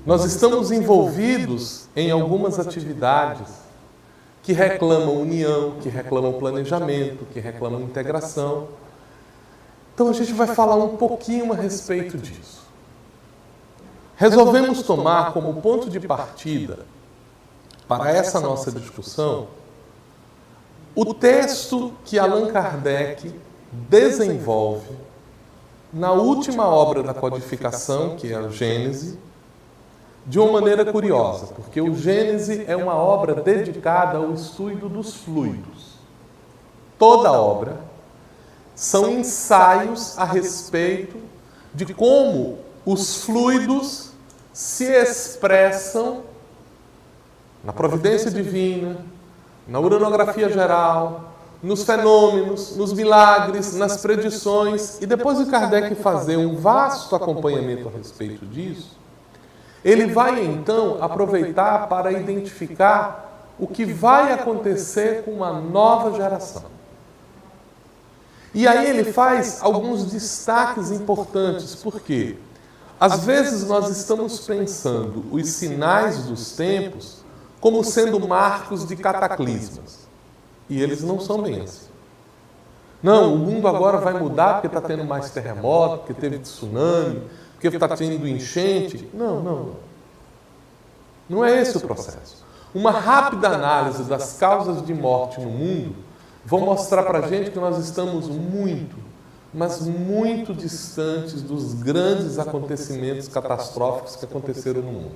Nós estamos envolvidos em algumas atividades que reclamam união, que reclamam planejamento, que reclamam integração. Então a gente vai falar um pouquinho a respeito disso. Resolvemos tomar como ponto de partida para essa nossa discussão o texto que Allan Kardec desenvolve na última obra da codificação, que é a Gênese, de uma maneira curiosa, porque o Gênese é uma obra dedicada ao estudo dos fluidos. Toda a obra são ensaios a respeito de como os fluidos se expressam na providência divina, na uranografia geral, nos fenômenos, nos milagres, nas predições. E depois de Kardec fazer um vasto acompanhamento a respeito disso, ele vai então aproveitar para identificar o que vai acontecer com uma nova geração. E aí ele faz alguns destaques importantes, porque às vezes nós estamos pensando os sinais dos tempos como sendo marcos de cataclismas. E eles não são bem assim. Não, o mundo agora vai mudar porque está tendo mais terremoto, porque teve tsunami, porque está tendo enchente. Não. Não é esse o processo. Uma rápida análise das causas de morte no mundo vão mostrar para a gente que nós estamos muito, mas muito distantes dos grandes acontecimentos catastróficos que aconteceram no mundo.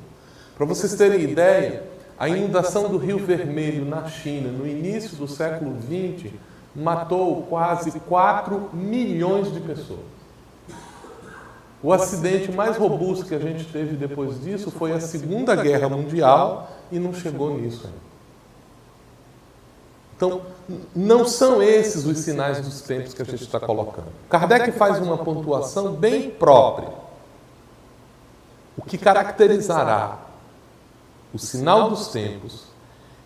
Para vocês terem ideia, a inundação do Rio Vermelho na China, no início do século XX, matou quase 4 milhões de pessoas. O acidente mais robusto que a gente teve depois disso foi a Segunda Guerra Mundial e não chegou nisso ainda. Então, não são esses os sinais dos tempos que a gente está colocando. Kardec faz uma pontuação bem própria. O que caracterizará o sinal dos tempos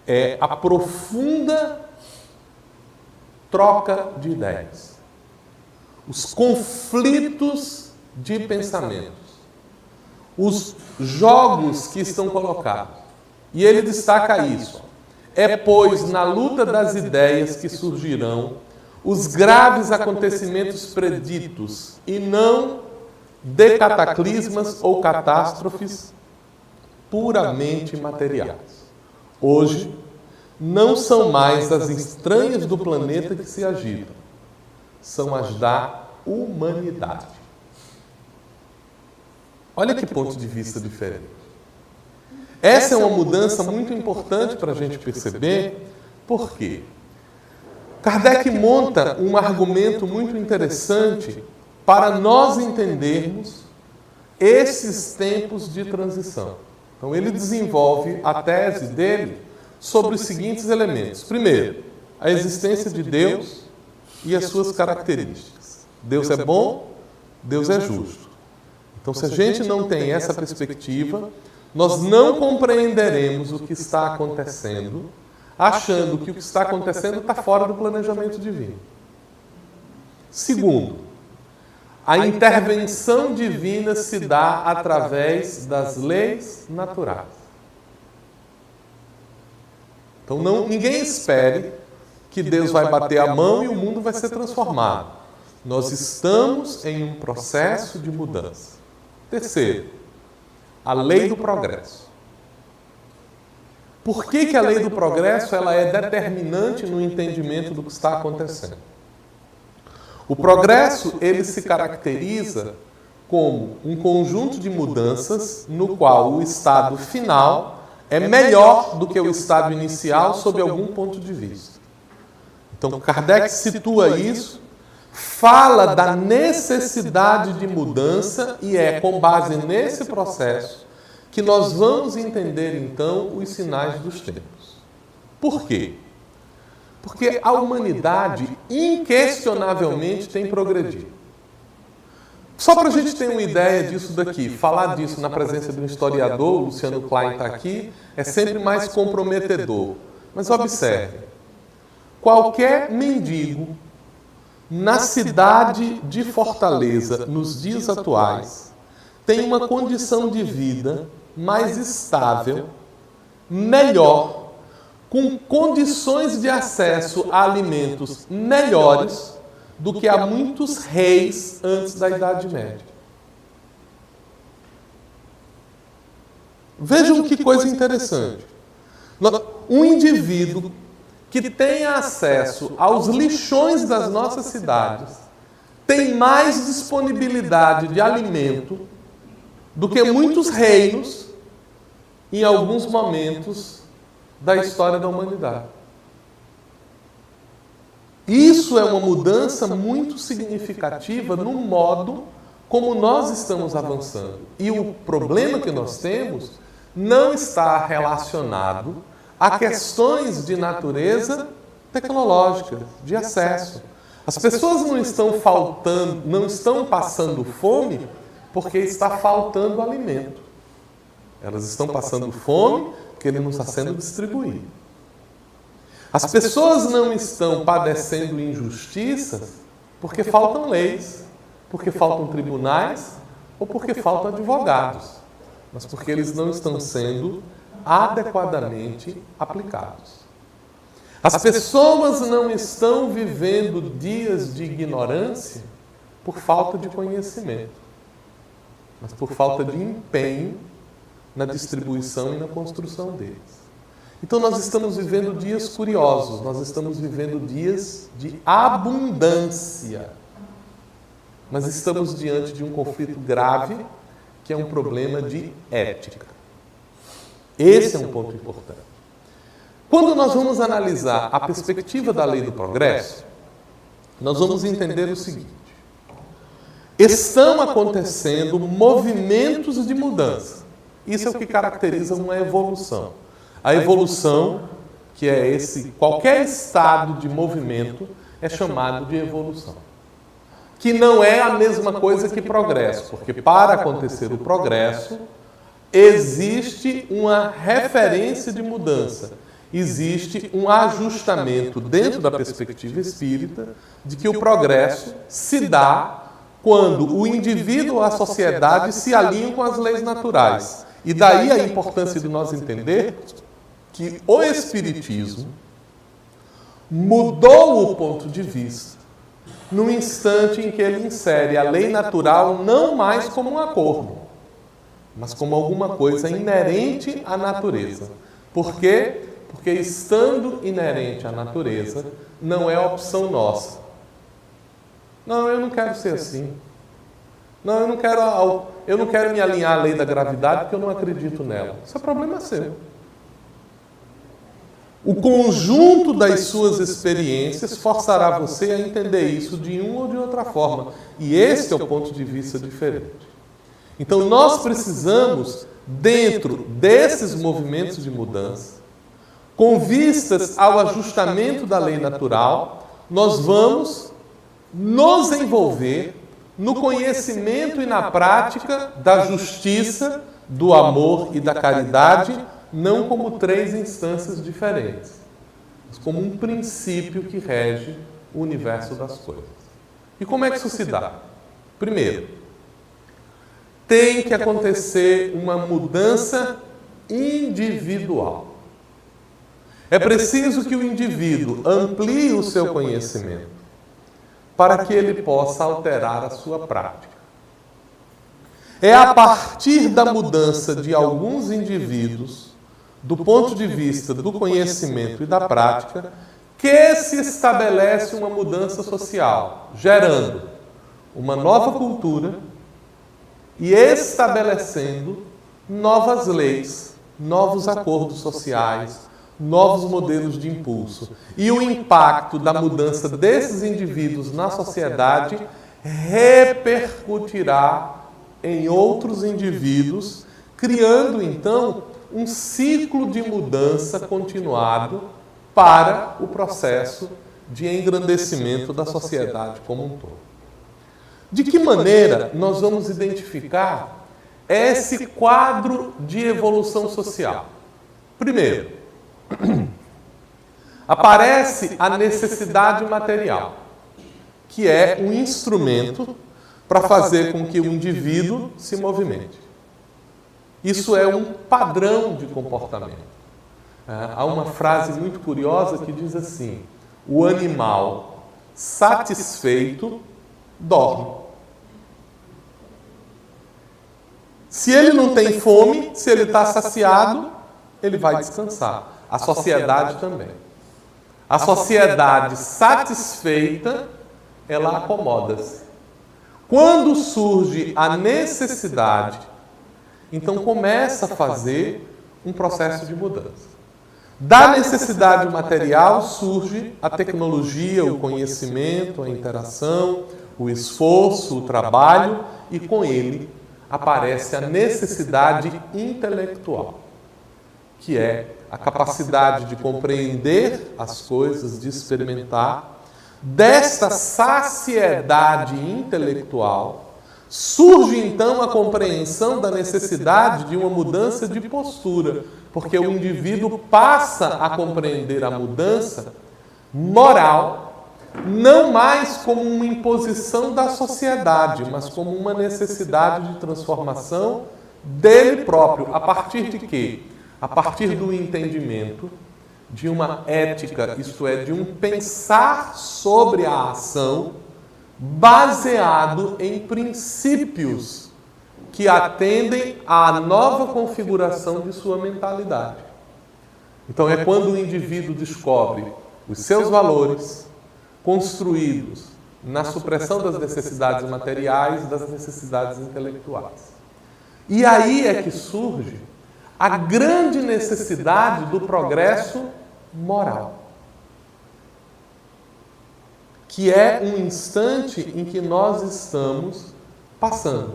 é a profunda troca de ideias, os conflitos de pensamentos, os jogos que estão colocados. E ele destaca isso. É, pois, na luta das ideias que surgirão os graves acontecimentos preditos e não de cataclismas ou catástrofes puramente materiais. Hoje, não são mais as estranhas do planeta que se agitam, são as da humanidade. Olha que ponto de vista diferente. Essa é uma mudança muito importante para a gente perceber. Por quê? Kardec monta um argumento muito interessante para nós entendermos esses tempos de transição. Então, ele desenvolve a tese dele sobre os seguintes elementos. Primeiro, a existência de Deus e as suas características. Deus é bom, Deus é justo. Então, se a gente não tem essa perspectiva, nós não compreenderemos o que está acontecendo, achando que o que está acontecendo está fora do planejamento divino. Segundo, a intervenção divina se dá através das leis naturais. Então, ninguém espere que Deus vai bater a mão e o mundo vai ser transformado. Nós estamos em um processo de mudança. Terceiro, a lei do progresso. Por que a lei do progresso ela é determinante no entendimento do que está acontecendo? O progresso ele se caracteriza como um conjunto de mudanças no qual o estado final é melhor do que o estado inicial sob algum ponto de vista. Então, Kardec situa isso, fala da necessidade de mudança e é com base nesse processo que nós vamos entender, então, os sinais dos tempos. Por quê? Porque a humanidade, inquestionavelmente, tem progredido. Só para a gente ter uma ideia disso daqui, falar disso na presença de um historiador, o Luciano Klein está aqui, é sempre mais comprometedor. Mas observe, qualquer mendigo na cidade de Fortaleza, nos dias atuais, tem uma condição de vida mais estável, melhor, com condições de acesso a alimentos melhores do que há muitos reis antes da Idade Média. Vejam que coisa interessante. Um indivíduo que tem acesso aos lixões das nossas cidades tem mais disponibilidade de alimento do que muitos reinos em alguns momentos da história da humanidade. Isso é uma mudança muito significativa no modo como nós estamos avançando. E o problema que nós temos não está relacionado a questões de natureza tecnológica, de acesso. As pessoas não estão passando fome porque está faltando alimento. Elas estão passando fome porque ele não está sendo distribuído. As pessoas não estão padecendo injustiças porque faltam leis, porque faltam tribunais ou porque faltam advogados, mas porque eles não estão sendo adequadamente aplicados. As pessoas não estão vivendo dias de ignorância por falta de conhecimento, mas por falta de empenho na distribuição e na construção deles. Então nós estamos vivendo dias curiosos, nós estamos vivendo dias de abundância, mas estamos diante de um conflito grave, que é um problema de ética. Esse é um ponto importante. Quando nós vamos analisar a perspectiva da lei do progresso, nós vamos entender o seguinte: estão acontecendo movimentos de mudança. Isso é o que caracteriza uma evolução. A evolução, que é qualquer estado de movimento, é chamado de evolução. Que não é a mesma coisa que progresso, porque para acontecer o progresso, existe uma referência de mudança. Existe um ajustamento dentro da perspectiva espírita de que o progresso se dá quando o indivíduo ou a sociedade se alinham com as leis naturais. E daí a importância de nós entender que o Espiritismo mudou o ponto de vista no instante em que ele insere a lei natural não mais como um acordo, mas como alguma coisa inerente à natureza. Por quê? Porque estando inerente à natureza, não é opção nossa. Não, eu não quero ser assim. Não, eu não quero me alinhar à lei da gravidade porque eu não acredito nela. Isso é problema seu. O conjunto das suas experiências forçará você a entender isso de uma ou de outra forma. E esse é o ponto de vista diferente. Então, nós precisamos, dentro desses movimentos de mudança, com vistas ao ajustamento da lei natural, nós vamos nos envolver no conhecimento e na prática da justiça, do amor e da caridade, não como três instâncias diferentes, mas como um princípio que rege o universo das coisas. E como é que isso se dá? Primeiro, tem que acontecer uma mudança individual. É preciso que o indivíduo amplie o seu conhecimento para que ele possa alterar a sua prática. É a partir da mudança de alguns indivíduos, do ponto de vista do conhecimento e da prática, que se estabelece uma mudança social, gerando uma nova cultura e estabelecendo novas leis, novos acordos sociais, novos modelos de impulso. E o impacto da mudança desses indivíduos na sociedade repercutirá em outros indivíduos, criando, então, um ciclo de mudança continuado para o processo de engrandecimento da sociedade como um todo. De que maneira nós vamos identificar esse quadro de evolução social? Primeiro, aparece a necessidade material, que é um instrumento para fazer com que o indivíduo se movimente. Isso é um padrão de comportamento. Há uma frase muito curiosa que diz assim: o animal satisfeito dorme. Se ele não tem fome, se ele está saciado, ele vai descansar. A sociedade também. A sociedade satisfeita, ela acomoda-se. Quando surge a necessidade, então começa a fazer um processo de mudança. Da necessidade material surge a tecnologia, o conhecimento, a interação, o esforço, o trabalho, e com ele aparece a necessidade intelectual, que é a capacidade de compreender as coisas, de experimentar. Desta saciedade intelectual surge então a compreensão da necessidade de uma mudança de postura, porque o indivíduo passa a compreender a mudança moral não mais como uma imposição da sociedade, mas como uma necessidade de transformação dele próprio. A partir de quê? A partir do entendimento de uma ética, isto é, de um pensar sobre a ação baseado em princípios que atendem à nova configuração de sua mentalidade. Então é quando o indivíduo descobre os seus valores construídos na supressão das necessidades materiais e das necessidades intelectuais. E aí é que surge a grande necessidade do progresso moral, que é um instante em que nós estamos passando.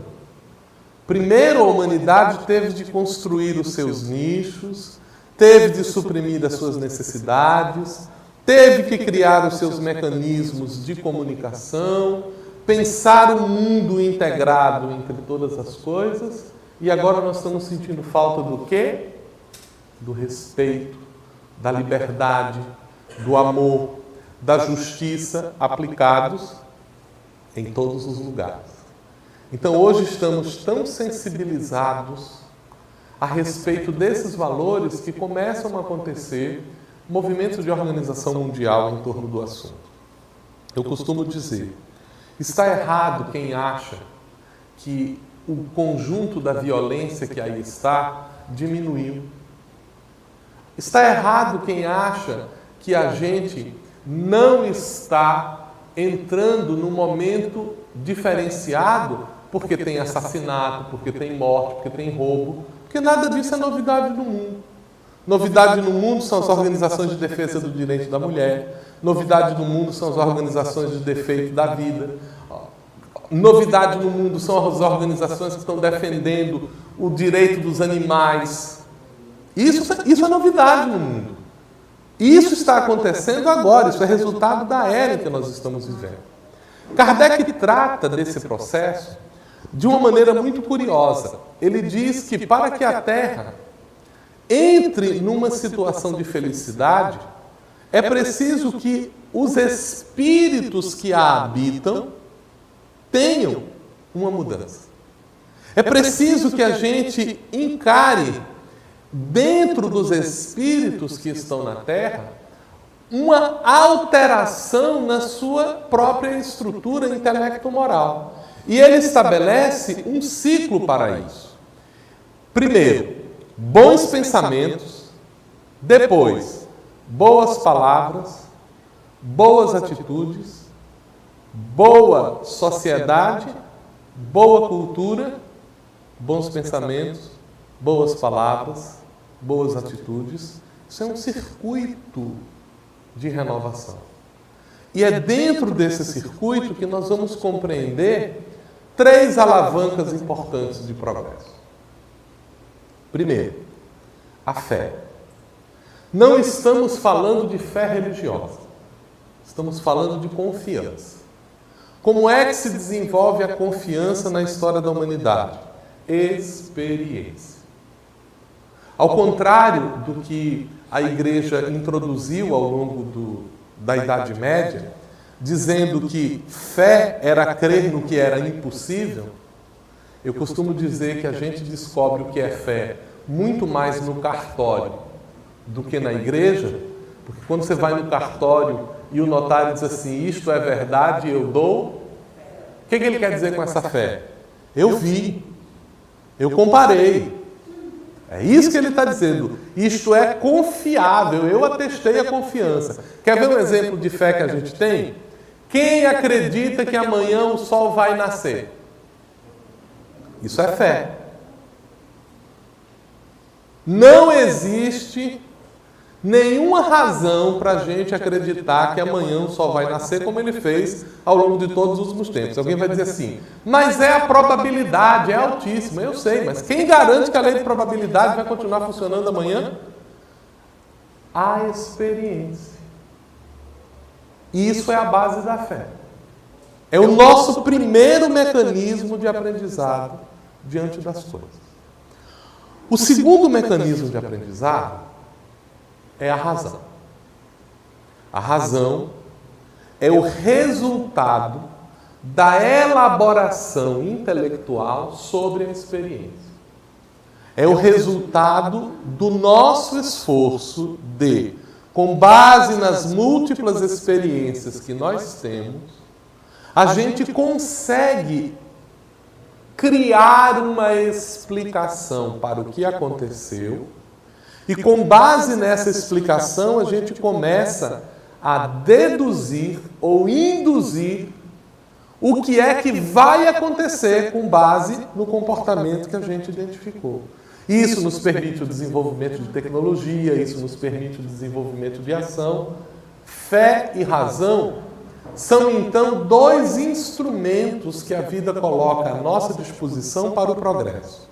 Primeiro, a humanidade teve de construir os seus nichos, teve de suprimir as suas necessidades, teve que criar os seus mecanismos de comunicação, pensar o mundo integrado entre todas as coisas, e agora nós estamos sentindo falta do quê? Do respeito, da liberdade, do amor, da justiça aplicados em todos os lugares. Então hoje estamos tão sensibilizados a respeito desses valores que começam a acontecer movimentos de organização mundial em torno do assunto. Eu costumo dizer, está errado quem acha que o conjunto da violência que aí está diminuiu. Está errado quem acha que a gente não está entrando num momento diferenciado porque tem assassinato, porque tem morte, porque tem roubo, porque nada disso é novidade no mundo. Novidade no mundo são as organizações de defesa do direito da mulher, novidade no mundo são as organizações de defeito da vida, novidade no mundo são as organizações que estão defendendo o direito dos animais. Isso é novidade no mundo. Isso está acontecendo agora, isso é resultado da era em que nós estamos vivendo. Kardec trata desse processo de uma maneira muito curiosa. Ele diz que para que a Terra entre numa situação de felicidade, é preciso que os espíritos que a habitam tenham uma mudança. É preciso que a gente encare dentro dos espíritos que estão na Terra uma alteração na sua própria estrutura intelecto-moral. E ele estabelece um ciclo para isso. Primeiro, bons pensamentos, depois, boas palavras, boas atitudes, boa sociedade, boa cultura, bons pensamentos, boas palavras, boas atitudes. Isso é um circuito de renovação. E é dentro desse circuito que nós vamos compreender 3 alavancas importantes de progresso. Primeiro, a fé. Não estamos falando de fé religiosa. Estamos falando de confiança. Como é que se desenvolve a confiança na história da humanidade? Experiência. Ao contrário do que a Igreja introduziu ao longo da Idade Média, dizendo que fé era crer no que era impossível, Eu costumo dizer que a gente descobre o que é fé muito mais no cartório do que na igreja, porque quando você vai no cartório e o notário diz assim, isto é verdade, eu dou, o que ele quer dizer com essa fé? Eu vi, eu comparei. É isso que ele está dizendo. Isto é confiável, eu atestei a confiança. Quer ver um exemplo de fé que a gente tem? Quem acredita que amanhã o sol vai nascer? Isso é fé. Não existe nenhuma razão para a gente acreditar que amanhã o sol vai nascer como ele fez ao longo de todos os últimos tempos. Alguém vai dizer assim, mas é a probabilidade, é altíssima. Eu sei, mas quem garante que a lei de probabilidade vai continuar funcionando amanhã? A experiência. E isso é a base da fé. É o nosso primeiro mecanismo de aprendizado diante das coisas. O segundo mecanismo de aprendizado é a razão. A razão é o resultado da elaboração intelectual sobre a experiência. É o resultado do nosso esforço de, com base nas múltiplas experiências que nós temos, a gente consegue criar uma explicação para o que aconteceu e, com base nessa explicação, a gente começa a deduzir ou induzir o que é que vai acontecer com base no comportamento que a gente identificou. Isso nos permite o desenvolvimento de tecnologia, isso nos permite o desenvolvimento de ação. Fé e razão são, então, dois instrumentos que a vida coloca à nossa disposição para o progresso.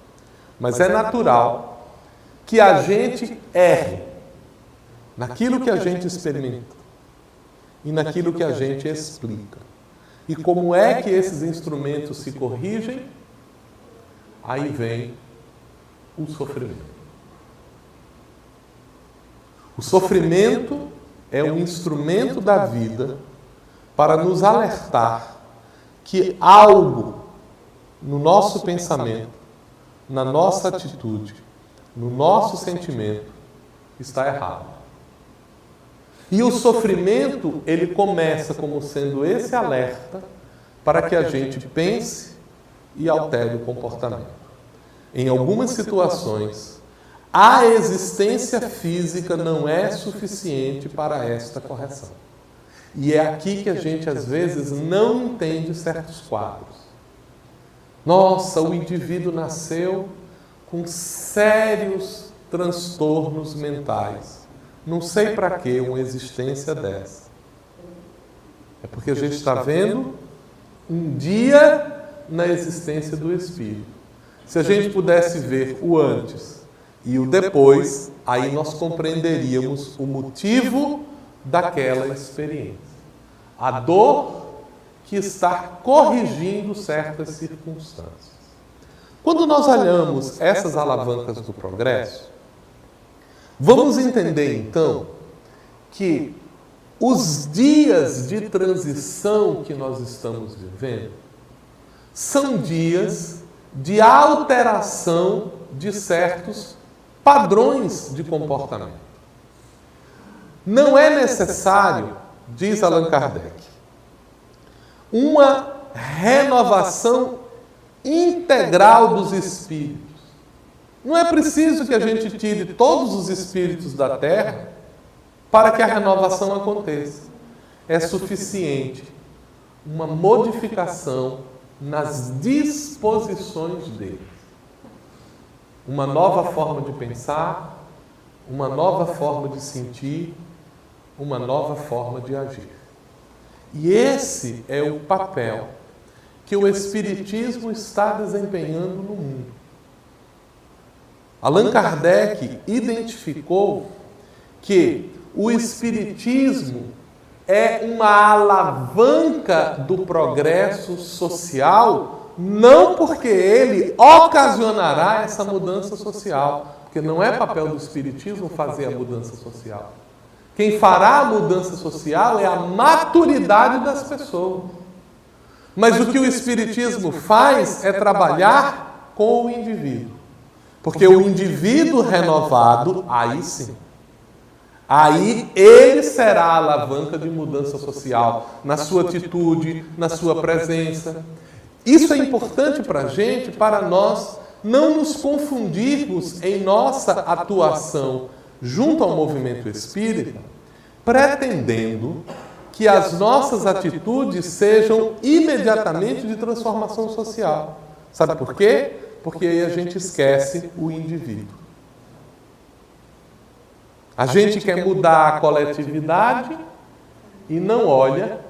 Mas é natural que a gente erre naquilo que a gente experimenta e naquilo que a gente explica. E como é que esses instrumentos se corrigem? Aí vem o sofrimento. O sofrimento é um instrumento da vida para nos alertar que algo no nosso pensamento, na nossa atitude, no nosso sentimento, está errado. E o sofrimento, ele começa como sendo esse alerta para que a gente pense e altere o comportamento. Em algumas situações, a existência física não é suficiente para esta correção. E é aqui que a gente, às vezes, não entende certos quadros. Nossa, o indivíduo nasceu com sérios transtornos mentais. Não sei para que uma existência dessa. É porque a gente está vendo um dia na existência do espírito. Se a gente pudesse ver o antes e o depois, aí nós compreenderíamos o motivo daquela experiência. A dor que está corrigindo certas circunstâncias. Quando nós olhamos essas alavancas do progresso, vamos entender então que os dias de transição que nós estamos vivendo são dias de alteração de certos padrões de comportamento. Não é necessário, diz Allan Kardec, uma renovação integral dos espíritos. Não é preciso que a gente tire todos os espíritos da Terra para que a renovação aconteça. É suficiente uma modificação nas disposições deles. Uma nova forma de pensar, uma nova forma de sentir, uma nova forma de agir. E esse é o papel que o Espiritismo está desempenhando no mundo. Allan Kardec identificou que o Espiritismo é uma alavanca do progresso social, não porque ele ocasionará essa mudança social, porque não é papel do Espiritismo fazer a mudança social. Quem fará a mudança social é a maturidade das pessoas. Mas o que o Espiritismo faz é trabalhar com o indivíduo. Porque o indivíduo renovado, aí sim, aí ele será a alavanca de mudança social, na sua atitude, na sua presença. Isso é importante para a gente, para nós não nos confundirmos em nossa atuação junto ao movimento espírita, pretendendo que as nossas atitudes sejam imediatamente de transformação social. Sabe por quê? Porque aí a gente esquece o indivíduo. A gente quer mudar a coletividade e não olha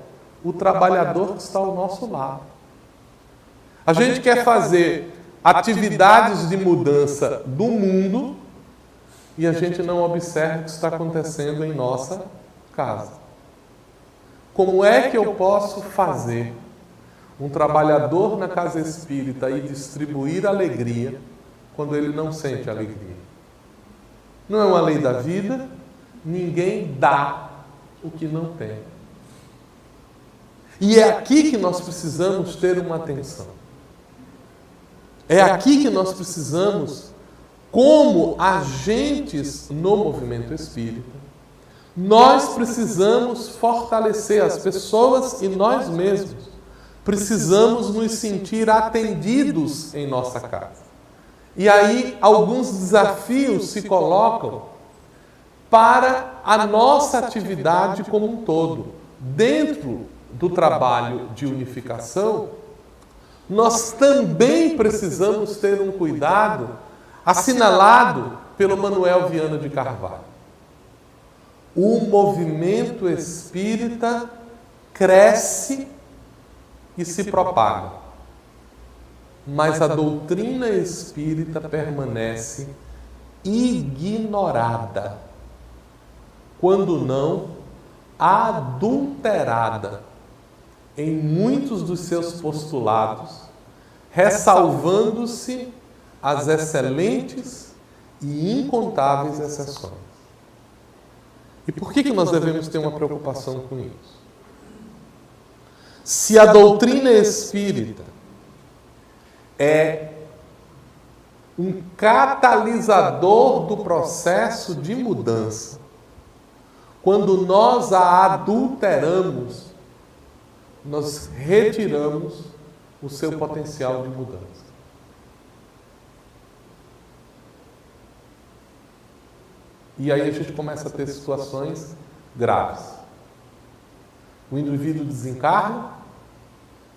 o trabalhador que está ao nosso lado. A gente quer fazer atividades de mudança do mundo e a gente não observa o que está acontecendo em nossa casa. Como é que eu posso fazer um trabalhador na casa espírita e distribuir alegria quando ele não sente alegria? Não é uma lei da vida, ninguém dá o que não tem. E é aqui que nós precisamos ter uma atenção. É aqui que nós precisamos, como agentes no movimento espírita, nós precisamos fortalecer as pessoas e nós mesmos. Precisamos nos sentir atendidos em nossa casa. E aí, alguns desafios se colocam para a nossa atividade como um todo. Dentro do trabalho de unificação, nós também precisamos ter um cuidado assinalado pelo Manuel Viana de Carvalho. O movimento espírita cresce e se propaga, mas a doutrina espírita permanece ignorada, quando não adulterada em muitos dos seus postulados, ressalvando-se as excelentes e incontáveis exceções. E por que nós devemos ter uma preocupação com isso? Se a doutrina espírita é um catalisador do processo de mudança, quando nós a adulteramos, nós retiramos o seu potencial de mudança. E aí a gente começa a ter situações graves. O indivíduo desencarna,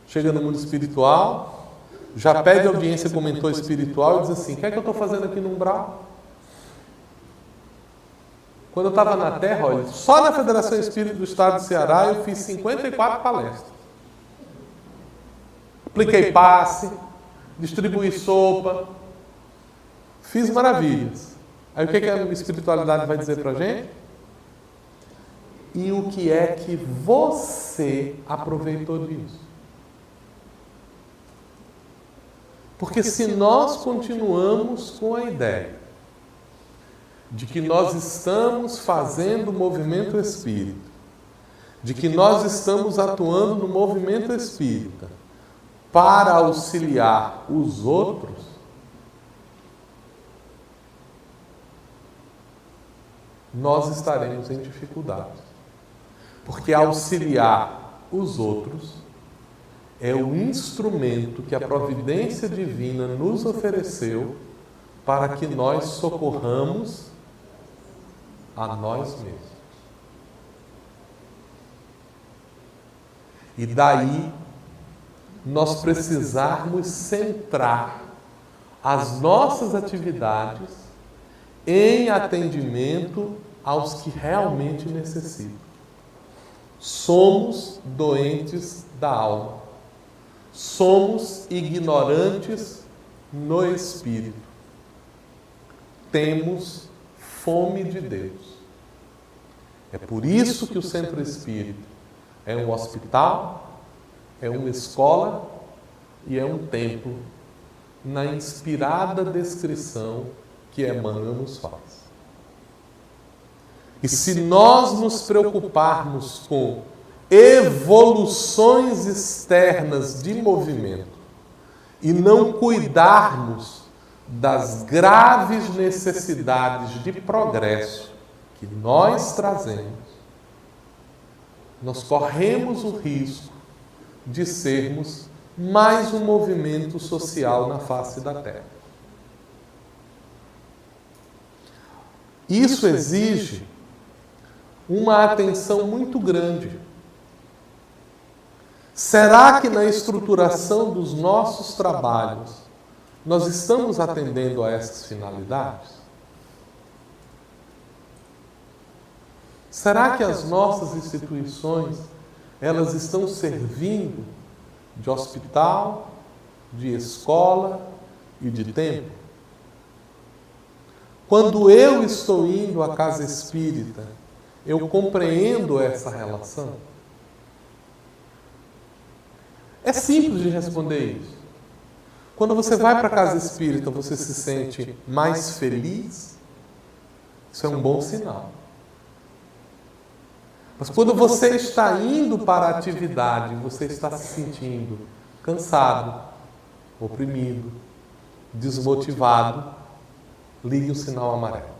chega no mundo espiritual, já pede audiência com o mentor espiritual e diz assim: o que é que eu estou fazendo aqui no umbral? Quando eu estava na Terra, olha, só na Federação Espírita do Estado do Ceará eu fiz 54 palestras. Apliquei passe, distribuí sopa, fiz maravilhas. Aí o que a espiritualidade vai dizer para a gente? E o que é que você aproveitou disso? Porque se nós continuamos com a ideia de que nós estamos fazendo o movimento espírita, de que nós estamos atuando no movimento espírita para auxiliar os outros, nós estaremos em dificuldade. Porque auxiliar os outros é o instrumento que a providência divina nos ofereceu para que nós socorramos a nós mesmos. E daí nós precisarmos centrar as nossas atividades em atendimento aos que realmente necessitam. Somos doentes da alma. Somos ignorantes no espírito. Temos fome de Deus. É por isso que o Centro Espírita é um hospital, é uma escola e é um templo, na inspirada descrição que Emmanuel nos faz. E se nós nos preocuparmos com evoluções externas de movimento e não cuidarmos das graves necessidades de progresso que nós trazemos, nós corremos o risco de sermos mais um movimento social na face da Terra. Isso exige uma atenção muito grande. Será que na estruturação dos nossos trabalhos nós estamos atendendo a essas finalidades? Será que as nossas instituições, elas estão servindo de hospital, de escola e de templo? Quando eu estou indo à casa espírita, eu compreendo essa relação? É simples de responder isso. Quando você vai para a casa espírita, você se sente mais feliz? Isso é um bom sinal. Mas quando você está indo para a atividade, você está se sentindo cansado, oprimido, desmotivado, ligue o sinal amarelo.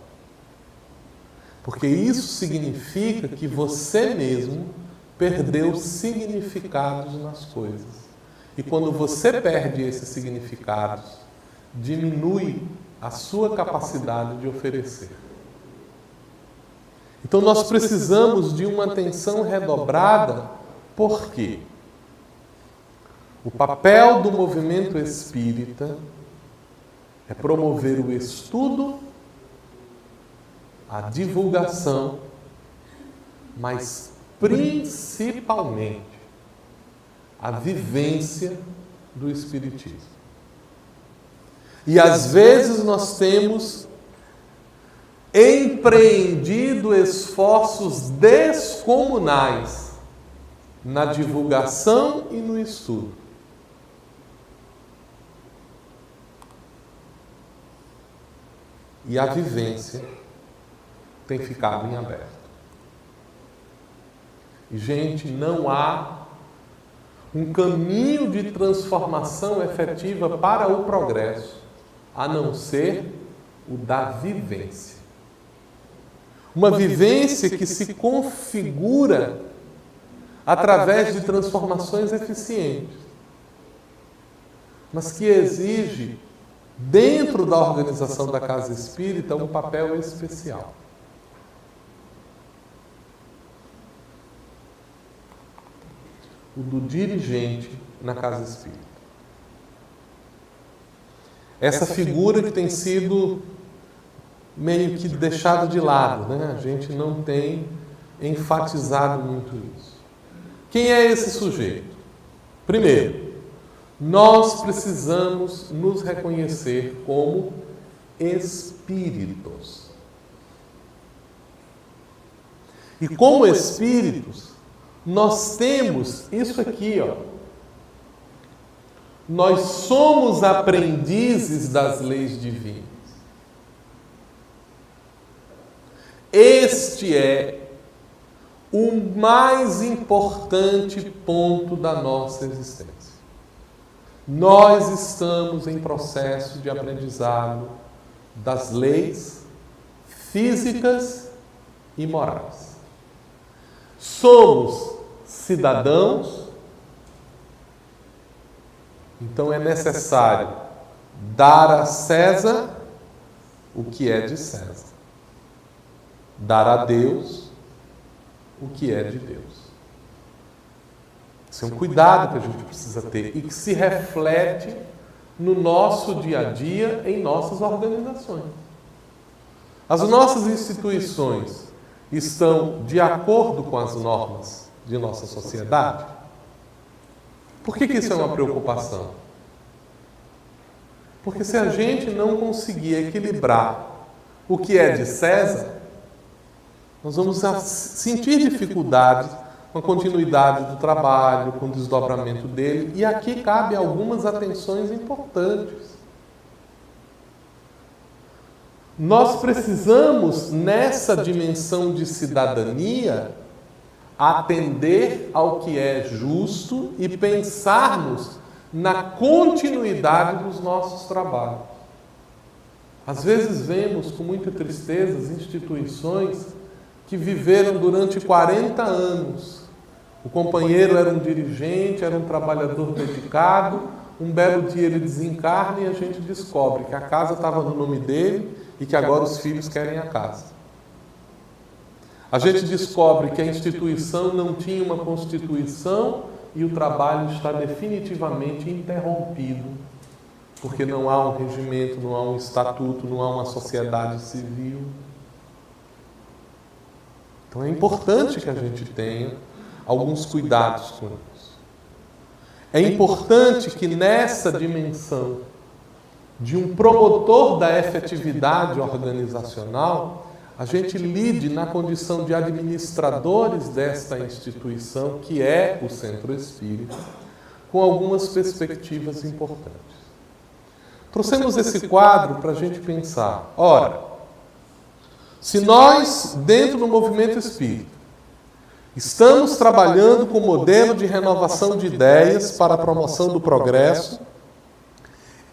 Porque isso significa que você mesmo perdeu significados nas coisas. E quando você perde esses significados, diminui a sua capacidade de oferecer. Então nós precisamos de uma atenção redobrada. Por quê? O papel do movimento espírita é promover o estudo, a divulgação, mas principalmente a vivência do Espiritismo. E às vezes nós temos empreendido esforços descomunais na divulgação e no estudo. E a vivência tem ficado em aberto. E, gente, não há um caminho de transformação efetiva para o progresso, a não ser o da vivência. Uma vivência que se configura através de transformações eficientes, mas que exige, dentro da organização da Casa Espírita, um papel especial. O do dirigente na Casa Espírita. Essa figura que tem sido meio que deixada de lado, né? A gente não tem enfatizado muito isso. Quem é esse sujeito? Primeiro, nós precisamos nos reconhecer como espíritos. E como espíritos, nós temos isso aqui, ó. Nós somos aprendizes das leis divinas. Este é o mais importante ponto da nossa existência. Nós estamos em processo de aprendizado das leis físicas e morais. Somos cidadãos, então é necessário dar a César o que é de César, dar a Deus o que é de Deus. Esse é um cuidado que a gente precisa ter e que se reflete no nosso dia a dia, em nossas organizações. As nossas instituições estão de acordo com as normas de nossa sociedade? Por que isso é uma preocupação? Porque se a gente não conseguir equilibrar o que é de César, nós vamos sentir dificuldades com a continuidade do trabalho, com o desdobramento dele, e aqui cabe algumas atenções importantes. Nós precisamos, nessa dimensão de cidadania, atender ao que é justo e pensarmos na continuidade dos nossos trabalhos. Às vezes vemos com muita tristeza instituições que viveram durante 40 anos. O companheiro era um dirigente, era um trabalhador dedicado, um belo dia ele desencarna e a gente descobre que a casa estava no nome dele e que agora os filhos querem a casa. A gente descobre que a instituição não tinha uma constituição e o trabalho está definitivamente interrompido, porque não há um regimento, não há um estatuto, não há uma sociedade civil. Então é importante que a gente tenha alguns cuidados com isso. É importante que nessa dimensão de um promotor da efetividade organizacional, a gente lide na condição de administradores desta instituição, que é o Centro Espírita, com algumas perspectivas importantes. Trouxemos esse quadro para a gente pensar. Ora, se nós, dentro do movimento espírita, estamos trabalhando com o modelo de renovação de ideias para a promoção do progresso,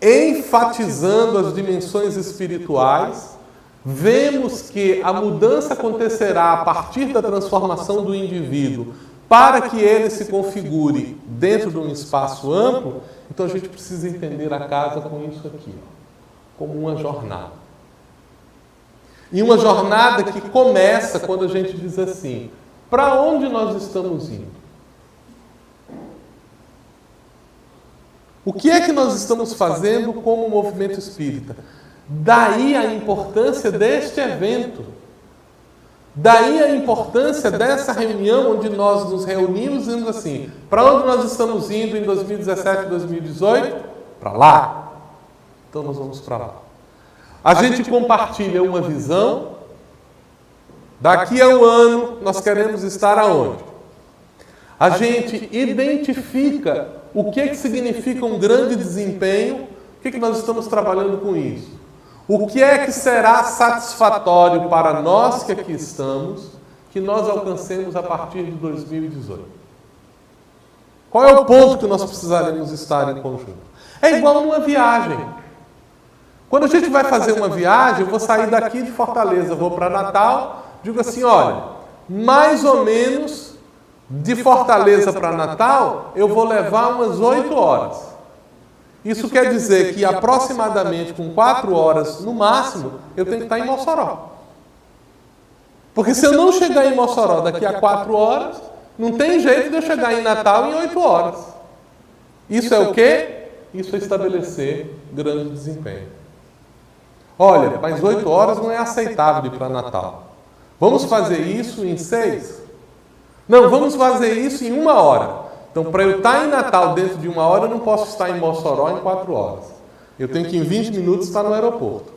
enfatizando as dimensões espirituais, vemos que a mudança acontecerá a partir da transformação do indivíduo para que ele se configure dentro de um espaço amplo. Então a gente precisa entender a casa com isso aqui, como uma jornada. E uma jornada que começa quando a gente diz assim: para onde nós estamos indo? O que é que nós estamos fazendo como movimento espírita? Daí a importância deste evento. Daí a importância dessa reunião onde nós nos reunimos dizendo assim: para onde nós estamos indo em 2017 e 2018? Para lá. Então nós vamos para lá. A gente compartilha uma visão. Daqui a um ano nós queremos estar aonde? A gente identifica o que significa um grande desempenho, o que nós estamos trabalhando com isso. O que é que será satisfatório para nós que aqui estamos, que nós alcancemos a partir de 2018? Qual é o ponto que nós precisaremos estar em conjunto? É igual numa viagem. Quando a gente vai fazer uma viagem, eu vou sair daqui de Fortaleza, vou para Natal, digo assim: olha, mais ou menos de Fortaleza para Natal, eu vou levar umas 8 horas. Isso quer dizer que aproximadamente com 4 horas, no máximo, eu tenho que estar em Mossoró. Porque se eu não chegar em Mossoró daqui a 4 horas, não tem jeito de eu chegar em Natal em 8 horas. Isso é o quê? Isso é estabelecer grande desempenho. Olha, mas 8 horas não é aceitável de ir para Natal. Vamos fazer isso em 6? Não, vamos fazer isso em 1 hora. Então, para eu estar em Natal dentro de 1 hora, eu não posso estar em Mossoró em 4 horas. Eu tenho que, em 20 minutos, estar no aeroporto.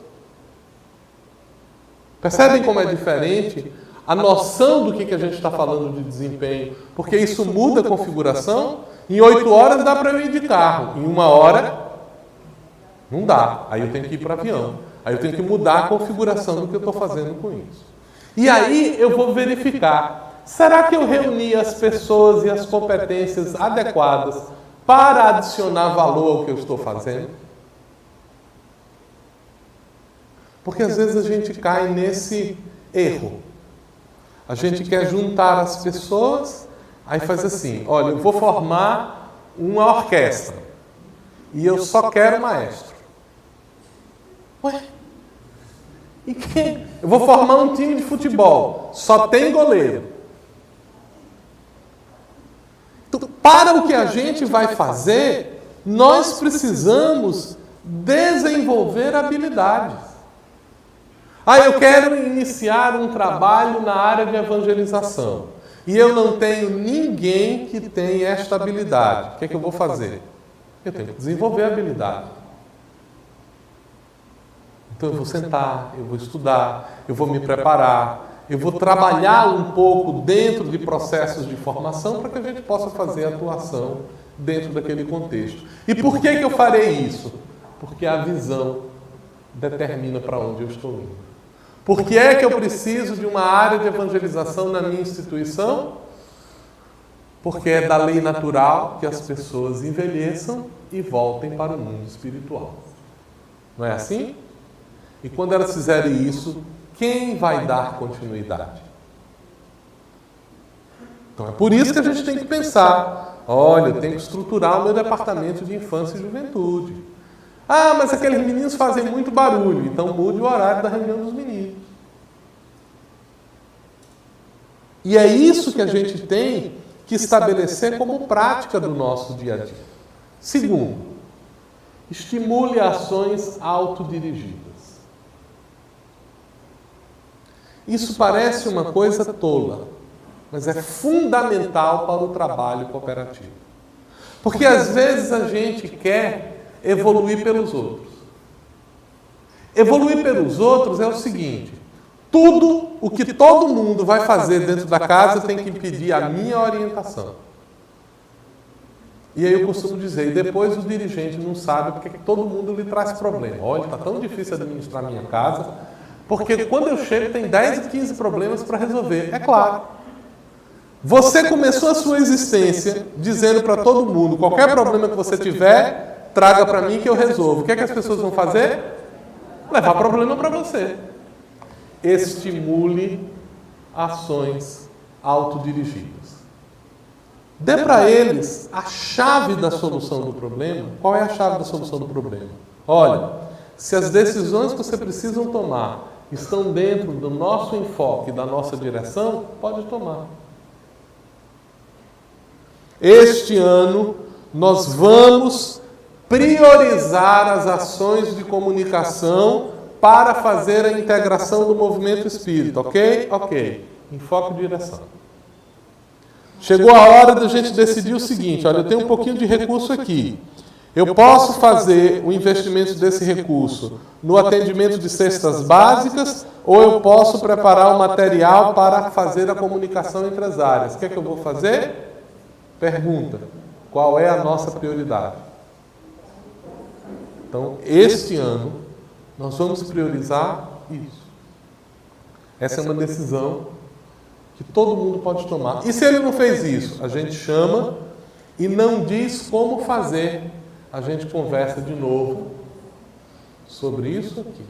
Percebem como é diferente a noção do que a gente está falando de desempenho? Porque isso muda a configuração. Em 8 horas dá para eu ir de carro. Em 1 hora, não dá. Aí eu tenho que ir para avião. Aí eu tenho que mudar a configuração do que eu estou fazendo com isso. E aí eu vou verificar: será que eu reuni as pessoas e as competências adequadas para adicionar valor ao que eu estou fazendo? Porque às vezes a gente cai nesse erro. A gente quer juntar as pessoas, aí faz assim: olha, eu vou formar uma orquestra e eu só quero maestro. Ué? E quem? Eu vou formar um time de futebol, só tem goleiro. Então, para o que a gente vai fazer, nós precisamos desenvolver habilidades. Eu quero iniciar um trabalho na área de evangelização e eu não tenho ninguém que tenha esta habilidade. O que é que eu vou fazer? Eu tenho que desenvolver a habilidade. Então eu vou sentar, eu vou estudar, eu vou me preparar, eu vou trabalhar um pouco dentro de processos de formação para que a gente possa fazer a atuação dentro daquele contexto. E por que eu farei isso? Porque a visão determina para onde eu estou indo. Por que é que eu preciso de uma área de evangelização na minha instituição? porque é da lei natural que as pessoas envelheçam e voltem para o mundo espiritual. Não é assim? E quando elas fizerem isso, quem vai dar continuidade? Então é por isso que a gente tem que pensar, olha, eu tenho que estruturar o meu departamento de infância e juventude. Ah, mas aqueles meninos fazem muito barulho, então mude o horário da reunião dos meninos. E é isso que a gente tem que estabelecer como prática do nosso dia a dia. Segundo, estimule ações autodirigidas. Isso parece uma coisa tola, mas é fundamental para o trabalho cooperativo. Porque às vezes a gente quer evoluir pelos outros. Evoluir pelos outros é o seguinte: tudo o que todo mundo vai fazer dentro da casa tem que pedir a minha orientação. E aí eu costumo dizer, e depois o dirigente não sabe porque todo mundo lhe traz problema. Olha, está tão difícil administrar a minha casa, porque quando eu chego tem 10 e 15 problemas para resolver. É claro. Você começou a sua existência dizendo para todo mundo, qualquer problema que você tiver, traga para mim que eu resolvo. O que é que as pessoas vão fazer? Levar problema para você. Estimule ações autodirigidas. Dê para eles a chave da solução do problema. Qual é a chave da solução do problema? Olha, se as decisões que você precisa tomar estão dentro do nosso enfoque, da nossa direção, pode tomar. Este ano, nós vamos priorizar as ações de comunicação para fazer a integração do movimento espírita, ok? Ok. Enfoque e direção. Chegou a hora da gente decidir o seguinte, olha, eu tenho um pouquinho de recurso aqui. Eu posso fazer o investimento desse recurso no atendimento de cestas básicas ou eu posso preparar o material para fazer a comunicação entre as áreas. O que é que eu vou fazer? Pergunta, qual é a nossa prioridade? Então, este ano, nós vamos priorizar isso. Essa é uma decisão que todo mundo pode tomar. E se ele não fez isso? A gente chama e não diz como fazer. A gente conversa de novo sobre isso aqui.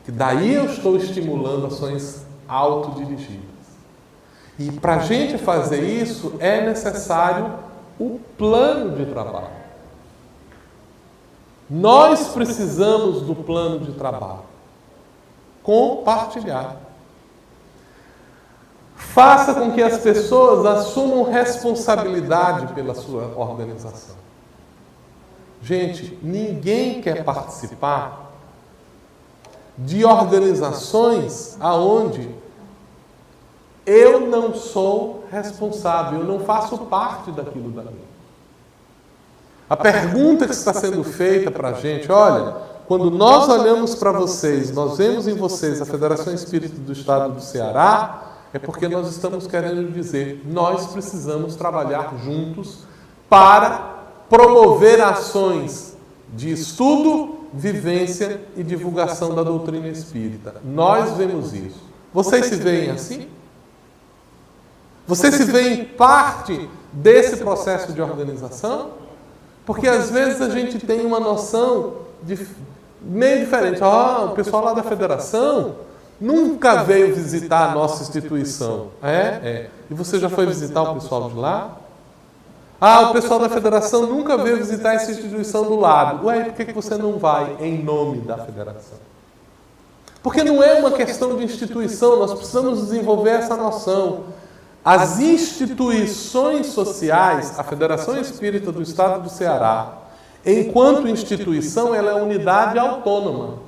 Que daí eu estou estimulando ações autodirigidas. E para a gente fazer isso, é necessário o plano de trabalho. Nós precisamos do plano de trabalho. Compartilhar. Faça com que as pessoas assumam responsabilidade pela sua organização. Gente, ninguém quer participar de organizações aonde eu não sou responsável, eu não faço parte daquilo dali. A pergunta que está sendo feita para a gente, olha, quando nós olhamos para vocês, nós vemos em vocês a Federação Espírita do Estado do Ceará, é porque nós estamos querendo dizer, nós precisamos trabalhar juntos para promover ações de estudo, vivência e divulgação da doutrina espírita. Nós vemos isso. Vocês se veem assim? Vocês se veem parte desse processo de organização? Porque às vezes a gente tem uma noção meio diferente. O pessoal lá da federação nunca veio visitar a nossa instituição. E você já foi visitar o pessoal de lá? O pessoal da federação nunca veio visitar essa instituição do lado. Por que você não vai em nome da federação? Porque não é uma questão de instituição, nós precisamos desenvolver essa noção. As instituições sociais, a Federação Espírita do Estado do Ceará, enquanto instituição, ela é unidade autônoma.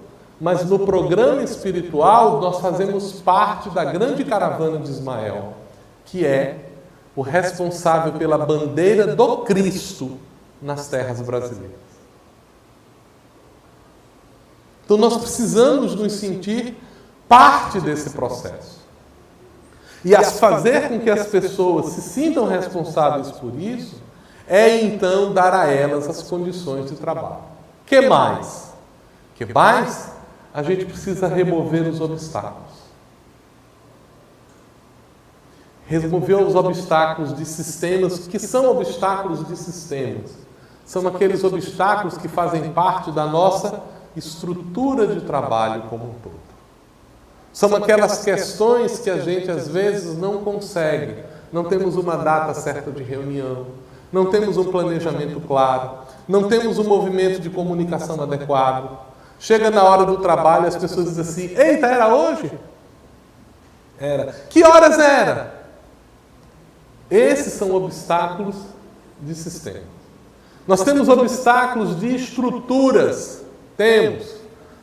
Mas no programa espiritual, nós fazemos parte da grande caravana de Ismael, que é o responsável pela bandeira do Cristo nas terras brasileiras. Então nós precisamos nos sentir parte desse processo. E fazer com que as pessoas se sintam responsáveis por isso, é então dar a elas as condições de trabalho. Que mais? A gente precisa remover os obstáculos. remover os obstáculos de sistemas, que são obstáculos de sistemas. São aqueles obstáculos que fazem parte da nossa estrutura de trabalho como um todo. São aquelas questões que a gente às vezes não consegue. Não temos uma data certa de reunião, não temos um planejamento claro, não temos um movimento de comunicação adequado. Chega na hora do trabalho e as pessoas dizem assim: eita, era hoje? Era. Que horas era? Esses são obstáculos de sistema. Nós temos obstáculos de estruturas. Temos.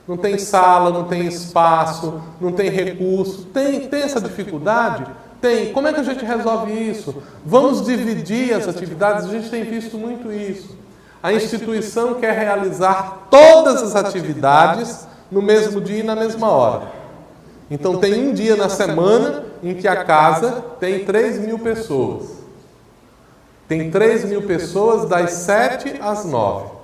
Não tem sala, não tem espaço, não tem recurso. Tem essa dificuldade? Tem. Como é que a gente resolve isso? Vamos dividir as atividades? A gente tem visto muito isso. A instituição quer realizar todas as atividades no mesmo dia e na mesma hora. Então tem um dia na semana em que a casa tem 3.000 pessoas. Tem 3.000 pessoas das 7 às 9.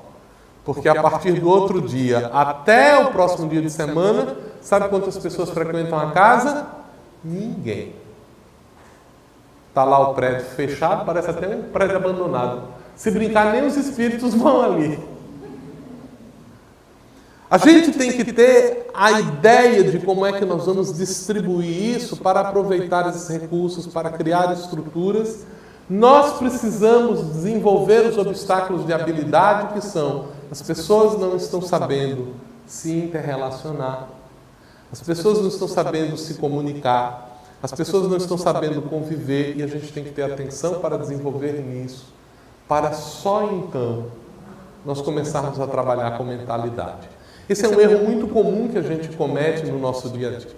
Porque a partir do outro dia até o próximo dia de semana, sabe quantas pessoas frequentam a casa? Ninguém. Está lá o prédio fechado, parece até um prédio abandonado. Se brincar, nem os espíritos vão ali. A gente tem que ter a ideia de como é que nós vamos distribuir isso para aproveitar esses recursos, para criar estruturas. Nós precisamos desenvolver os obstáculos de habilidade que são: as pessoas não estão sabendo se interrelacionar, as pessoas não estão sabendo se comunicar, as pessoas não estão sabendo conviver, e a gente tem que ter atenção para desenvolver nisso, para só então nós começarmos a trabalhar com mentalidade. Esse é um erro muito comum que a gente comete no nosso dia a dia.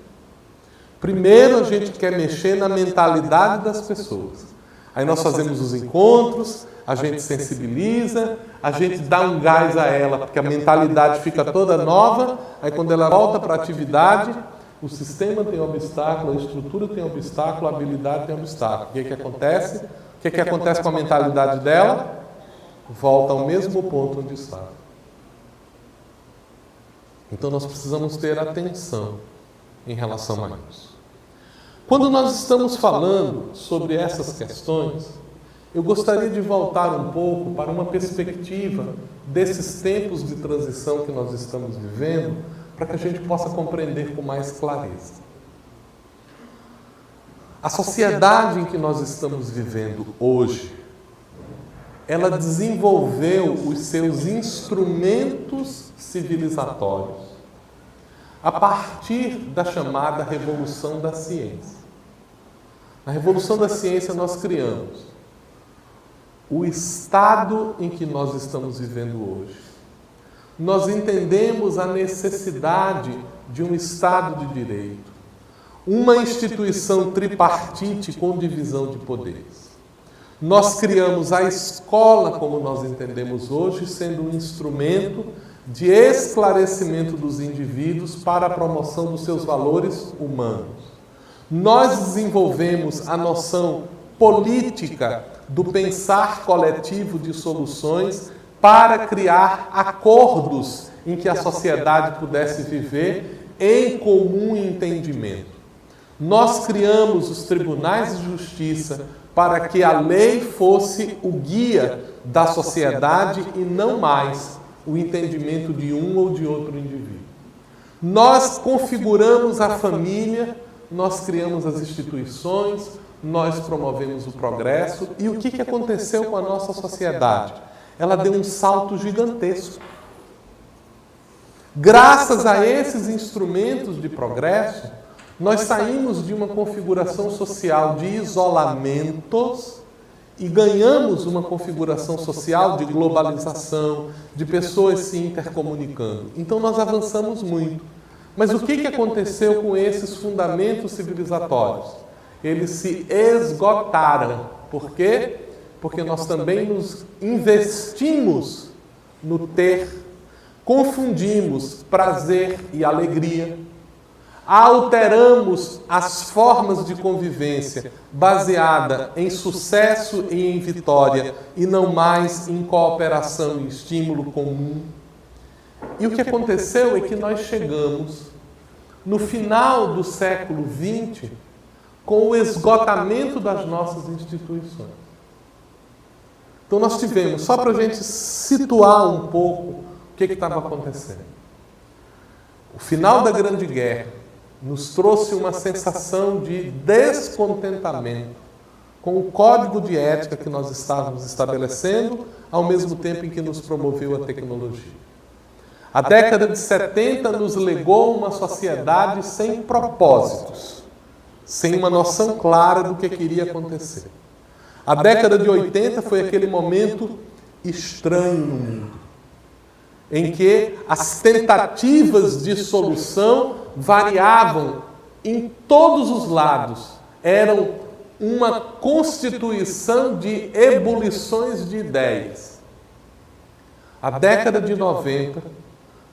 Primeiro a gente quer mexer na mentalidade das pessoas. Aí nós fazemos os encontros, a gente sensibiliza, a gente dá um gás a ela, porque a mentalidade fica toda nova, aí quando ela volta para a atividade, o sistema tem obstáculo, a estrutura tem obstáculo, a habilidade tem obstáculo. O que acontece? O que acontece com a mentalidade dela? Volta ao mesmo ponto onde estava. Então nós precisamos ter atenção em relação a isso. Quando nós estamos falando sobre essas questões, eu gostaria de voltar um pouco para uma perspectiva desses tempos de transição que nós estamos vivendo, para que a gente possa compreender com mais clareza. A sociedade em que nós estamos vivendo hoje, ela desenvolveu os seus instrumentos civilizatórios a partir da chamada Revolução da Ciência. Na Revolução da Ciência nós criamos o estado em que nós estamos vivendo hoje. Nós entendemos a necessidade de um Estado de Direito, uma instituição tripartite com divisão de poderes. Nós criamos a escola, como nós entendemos hoje, sendo um instrumento de esclarecimento dos indivíduos para a promoção dos seus valores humanos. Nós desenvolvemos a noção política do pensar coletivo de soluções para criar acordos em que a sociedade pudesse viver em comum entendimento. Nós criamos os tribunais de justiça para que a lei fosse o guia da sociedade e não mais o entendimento de um ou de outro indivíduo. Nós configuramos a família, nós criamos as instituições, nós promovemos o progresso. E o que aconteceu com a nossa sociedade? Ela deu um salto gigantesco. Graças a esses instrumentos de progresso, nós saímos de uma configuração social de isolamentos e ganhamos uma configuração social de globalização, de pessoas se intercomunicando. Então nós avançamos muito. Mas o que aconteceu com esses fundamentos civilizatórios? Eles se esgotaram. Por quê? Porque nós também nos investimos no ter, confundimos prazer e alegria, alteramos as formas de convivência baseada em sucesso e em vitória e não mais em cooperação e estímulo comum. E o que aconteceu é que nós chegamos no final do século XX com o esgotamento das nossas instituições. Então nós tivemos, só para a gente situar um pouco o que estava acontecendo. O final da Grande Guerra nos trouxe uma sensação de descontentamento com o código de ética que nós estávamos estabelecendo, ao mesmo tempo em que nos promoveu a tecnologia. A década de 70 nos legou uma sociedade sem propósitos, sem uma noção clara do que iria acontecer. A década de 80 foi aquele momento estranho no mundo, em que as tentativas de solução variavam em todos os lados. Eram uma constituição de ebulições de ideias. A década de 90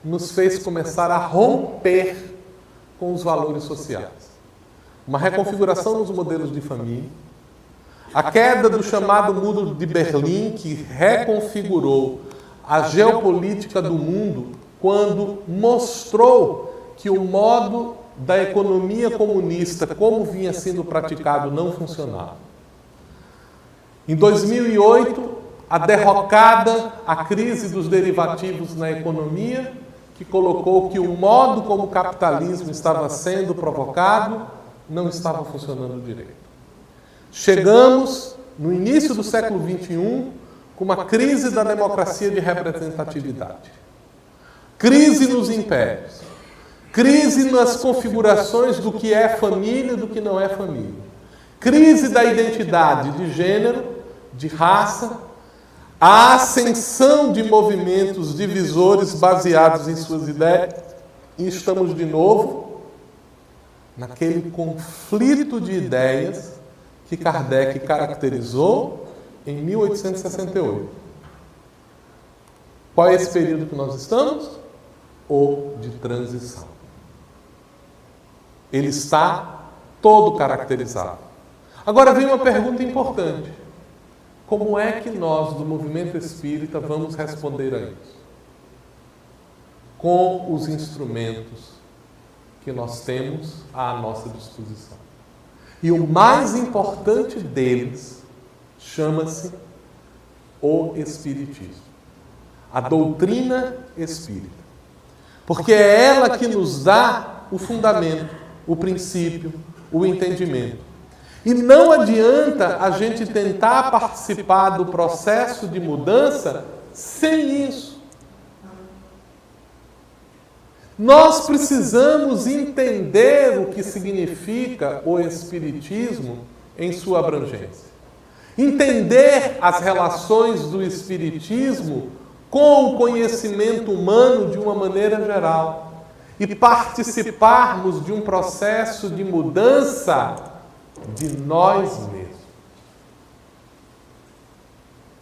nos fez começar a romper com os valores sociais. Uma reconfiguração nos modelos de família, a queda do chamado Muro de Berlim, que reconfigurou a geopolítica do mundo quando mostrou que o modo da economia comunista, como vinha sendo praticado, não funcionava. Em 2008, a derrocada, a crise dos derivativos na economia, que colocou que o modo como o capitalismo estava sendo provocado não estava funcionando direito. Chegamos, no início do século XXI, com uma crise da democracia de representatividade. Crise nos impérios. Crise nas configurações do que é família e do que não é família. Crise da identidade de gênero, de raça, a ascensão de movimentos divisores baseados em suas ideias. E estamos de novo naquele conflito de ideias que Kardec caracterizou em 1868. Qual é esse período que nós estamos? O de transição. Ele está todo caracterizado. Agora vem uma pergunta importante. Como é que nós, do movimento espírita, vamos responder a isso? Com os instrumentos que nós temos à nossa disposição. E o mais importante deles chama-se o Espiritismo. A doutrina espírita. Porque é ela que nos dá o fundamento, o princípio, o entendimento. E não adianta a gente tentar participar do processo de mudança sem isso. Nós precisamos entender o que significa o Espiritismo em sua abrangência. Entender as relações do Espiritismo com o conhecimento humano de uma maneira geral. E participarmos de um processo de mudança de nós mesmos.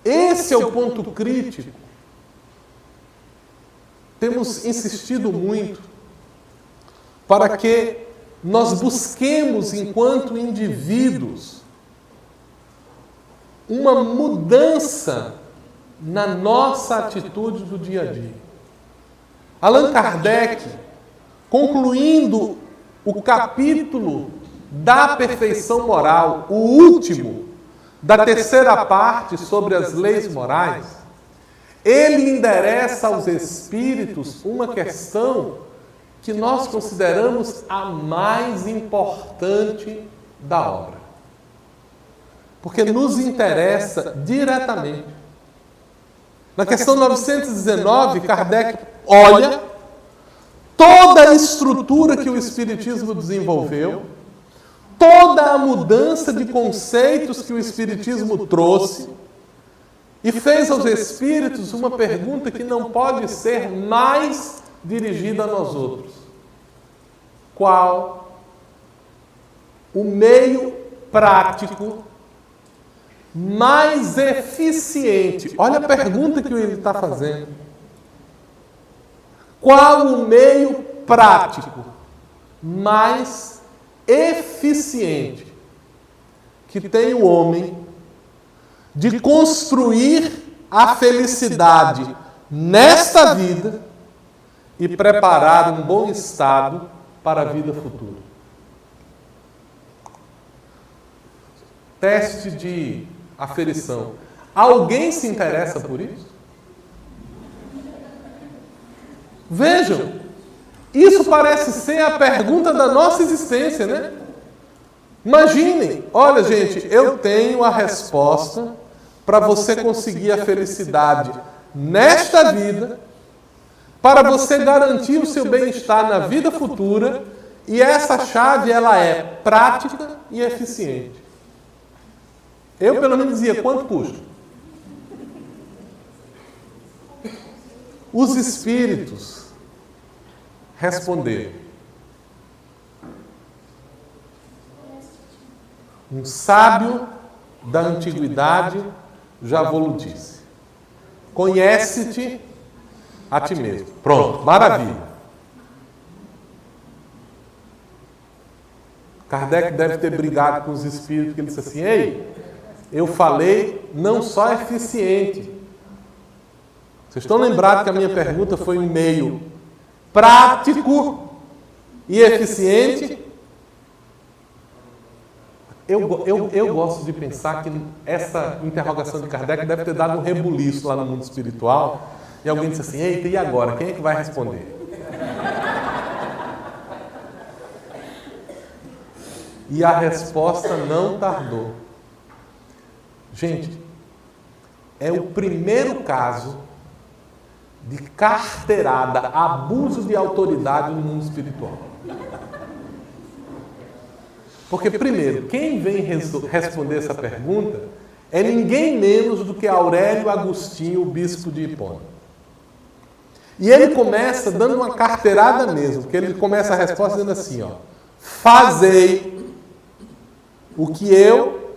Esse é o ponto crítico. Temos insistido muito para que nós busquemos, enquanto indivíduos, uma mudança na nossa atitude do dia a dia. Allan Kardec, concluindo o capítulo da perfeição moral, o último da terceira parte sobre as leis morais, ele endereça aos espíritos uma questão que nós consideramos a mais importante da obra. Porque nos interessa diretamente. Na questão 919, Kardec olha toda a estrutura que o Espiritismo desenvolveu, toda a mudança de conceitos que o Espiritismo trouxe, e fez aos espíritos uma pergunta que não pode ser mais dirigida a nós outros. Qual o meio prático mais eficiente? Olha a pergunta que ele está fazendo. Qual o meio prático mais eficiente que tem o homem de construir a felicidade nesta vida e preparar um bom estado para a vida futura? teste de aferição. Alguém se interessa por isso? Vejam, isso parece ser a pergunta da nossa existência, né? Imaginem, olha gente, eu tenho a resposta para você conseguir a felicidade nesta vida, para você garantir o seu bem-estar na vida futura, e essa chave ela é prática e eficiente. Eu pelo menos dizia, quanto custa? Os espíritos responderam. Um sábio da antiguidade já vos disse: conhece-te a ti mesmo. Pronto, maravilha. Kardec deve ter brigado com os espíritos, que ele disse assim: ei, eu falei não só eficiente. Vocês estão lembrados que a minha pergunta foi um meio prático e eficiente? Eu gosto de pensar que essa interrogação de Kardec deve ter dado um rebuliço lá no mundo espiritual, e alguém disse assim: eita, e agora? Quem é que vai responder? E a resposta não tardou. Gente, é o primeiro caso de carteirada, abuso de autoridade no mundo espiritual. Porque, primeiro, quem vem responder essa pergunta é ninguém menos do que Aurélio Agostinho, o bispo de Hipona. E ele começa dando uma carteirada mesmo, porque ele começa a resposta dizendo assim, ó: fazei o que eu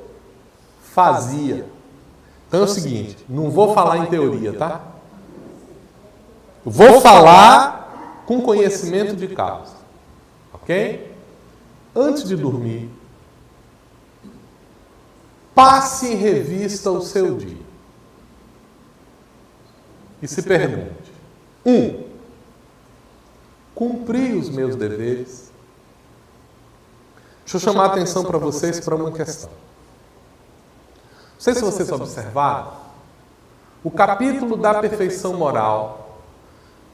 fazia. Então é o seguinte, não vou falar em teoria, tá? Vou falar com conhecimento de causa. Ok? Antes de dormir, passe em revista o seu dia. E se pergunte: 1. Cumpri os meus deveres? Deixa eu chamar a atenção para vocês para uma questão. Não sei se vocês observaram, o capítulo da perfeição moral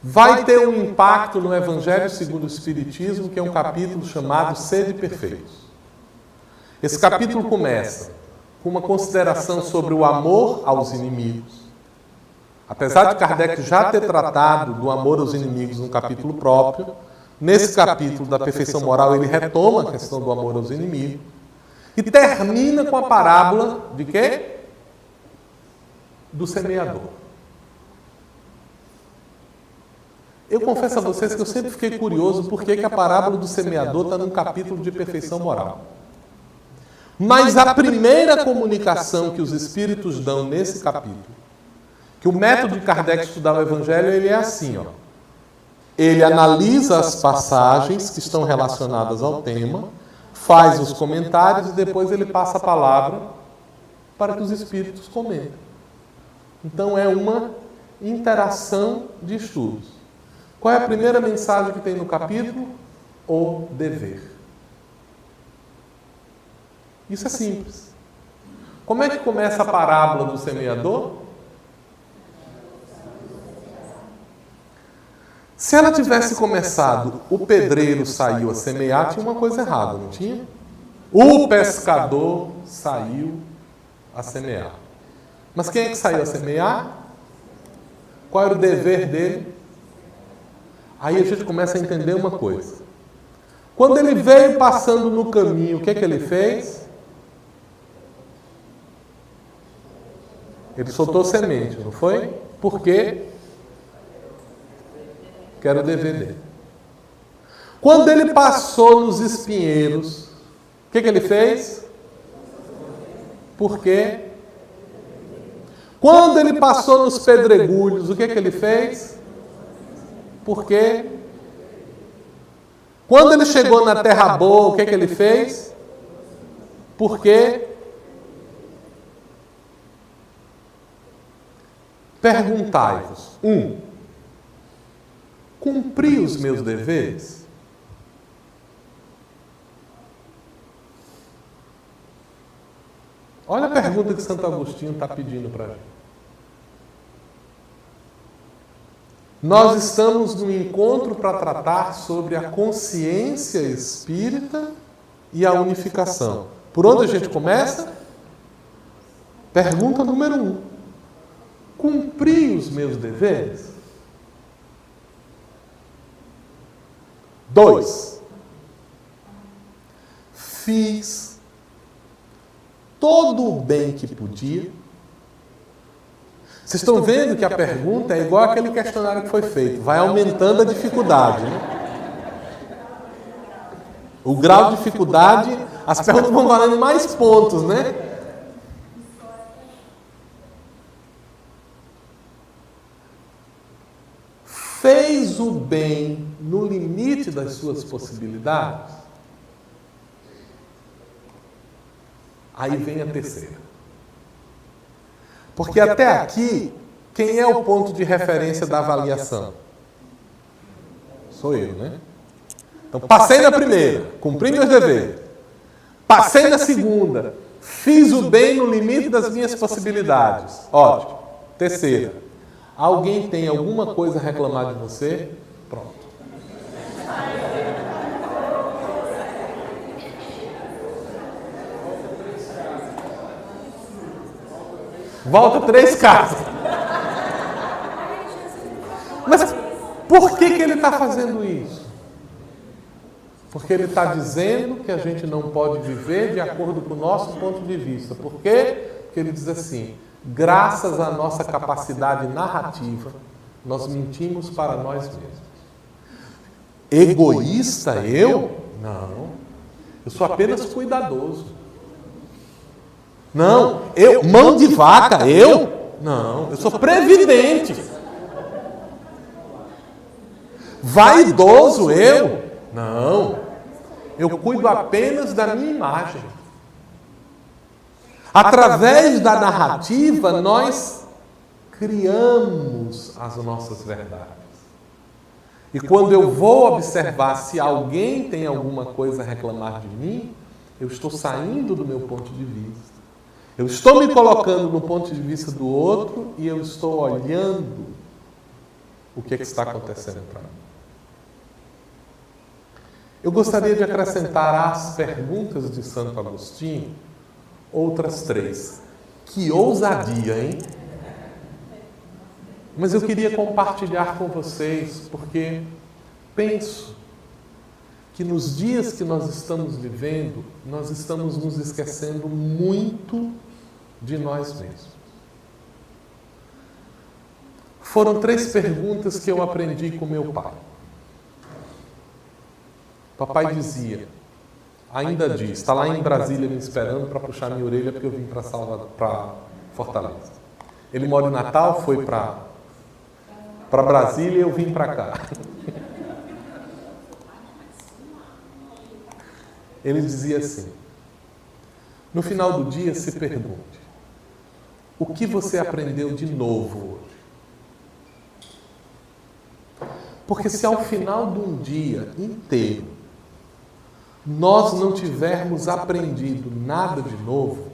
vai ter um impacto no Evangelho segundo o Espiritismo, que é um capítulo chamado Sede Perfeitos. Esse capítulo começa com uma consideração sobre o amor aos inimigos. Apesar de Kardec já ter tratado do amor aos inimigos num capítulo próprio, nesse capítulo da perfeição moral ele retoma a questão do amor aos inimigos e termina com a parábola de quê? Do semeador. Eu confesso a vocês que eu sempre fiquei curioso por que a parábola do semeador está num capítulo de perfeição moral. Mas a primeira comunicação que os espíritos dão nesse capítulo, que o método de Kardec estudar o Evangelho, ele é assim, ó. Ele analisa as passagens que estão relacionadas ao tema, faz os comentários e depois ele passa a palavra para que os espíritos comentem. Então é uma interação de estudos. Qual é a primeira mensagem que tem no capítulo? O dever. Isso é simples. Como é que começa a parábola do semeador? Se ela tivesse começado, o pedreiro saiu a semear, tinha uma coisa errada, não tinha? O pescador saiu a semear. Mas quem é que saiu a semear? Qual era o dever dele? Aí a gente começa a entender uma coisa. Quando ele veio passando no caminho, o que é que ele fez? Ele soltou semente, não foi? Por quê? Que era o dever dele. Quando ele passou nos espinheiros, o que é que ele fez? Por quê? Quando ele passou nos pedregulhos, o que é que ele fez? Por quê? Quando ele chegou na terra boa, o que é que ele fez? Por quê? Perguntai-vos. 1. Cumpri os meus deveres? Olha a pergunta que Santo Agostinho está pedindo para a gente. Nós estamos no encontro para tratar sobre a consciência espírita e a unificação. Por onde a gente começa? Pergunta número 1. Cumpri os meus deveres? 2. Fiz todo o bem que podia? Vocês estão vendo que a pergunta é igual aquele questionário que foi feito. Vai aumentando a dificuldade, né? O grau de dificuldade, as perguntas vão valendo mais pontos, né? Fez o bem no limite das suas possibilidades? Aí vem a terceira. Porque até aqui, quem é o ponto de referência da avaliação? Sou eu, né? Então, passei na primeira, cumpri meus deveres. Passei na segunda, fiz o bem no limite das minhas possibilidades. Ótimo. Terceira, alguém tem alguma coisa a reclamar de você? Pronto. Volta 3 casas. Mas por que ele está fazendo isso? Porque ele está dizendo que a gente não pode viver de acordo com o nosso ponto de vista. Por quê? Porque ele diz assim, graças à nossa capacidade narrativa, nós mentimos para nós mesmos. Egoísta eu? Não. Eu sou apenas cuidadoso. Não, mão de vaca, eu? Não, eu sou previdente. Vaidoso, eu? Não, eu cuido apenas da minha imagem. Através da narrativa, nós criamos as nossas verdades. E quando eu vou observar se alguém tem alguma coisa a reclamar de mim, eu estou saindo do meu ponto de vista. Eu estou me colocando no ponto de vista do outro e eu estou olhando o que está acontecendo para mim. Eu gostaria de acrescentar às perguntas de Santo Agostinho outras 3. Que ousadia, hein? Mas eu queria compartilhar com vocês, porque penso que nos dias que nós estamos vivendo, nós estamos nos esquecendo muito de nós mesmos. Foram 3 perguntas que eu aprendi com meu pai. Papai dizia, ainda diz, está lá em Brasília me esperando para puxar minha orelha porque eu vim para Fortaleza. Ele mora em Natal, foi para Brasília e eu vim para cá. Ele dizia assim, no final do dia se pergunte, o que você aprendeu de novo hoje? Porque se ao final de um dia inteiro nós não tivermos aprendido nada de novo,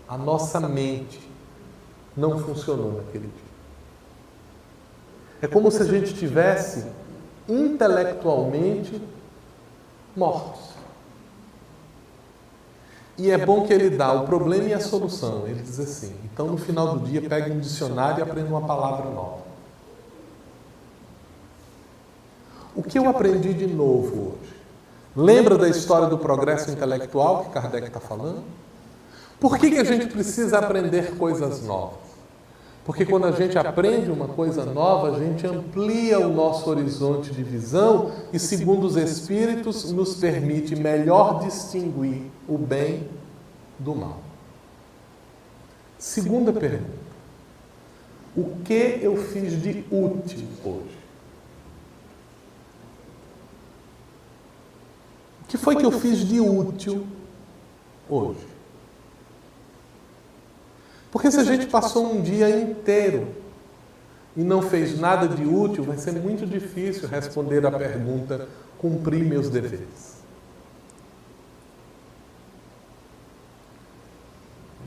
a nossa mente não funcionou naquele dia. É como se a gente estivesse intelectualmente mortos. E é bom que ele dá o problema e a solução. Ele diz assim, então no final do dia pegue um dicionário e aprenda uma palavra nova. O que eu aprendi de novo hoje? Lembra da história do progresso intelectual que Kardec está falando? Por que a gente precisa aprender coisas novas? Porque quando a gente aprende uma coisa nova, a gente amplia o nosso horizonte de visão e, segundo os Espíritos, nos permite melhor distinguir o bem do mal. Segunda pergunta. O que eu fiz de útil hoje? O que foi que eu fiz de útil hoje? Porque se a gente passou um dia inteiro e não fez nada de útil, vai ser muito difícil responder a pergunta, cumprir meus deveres.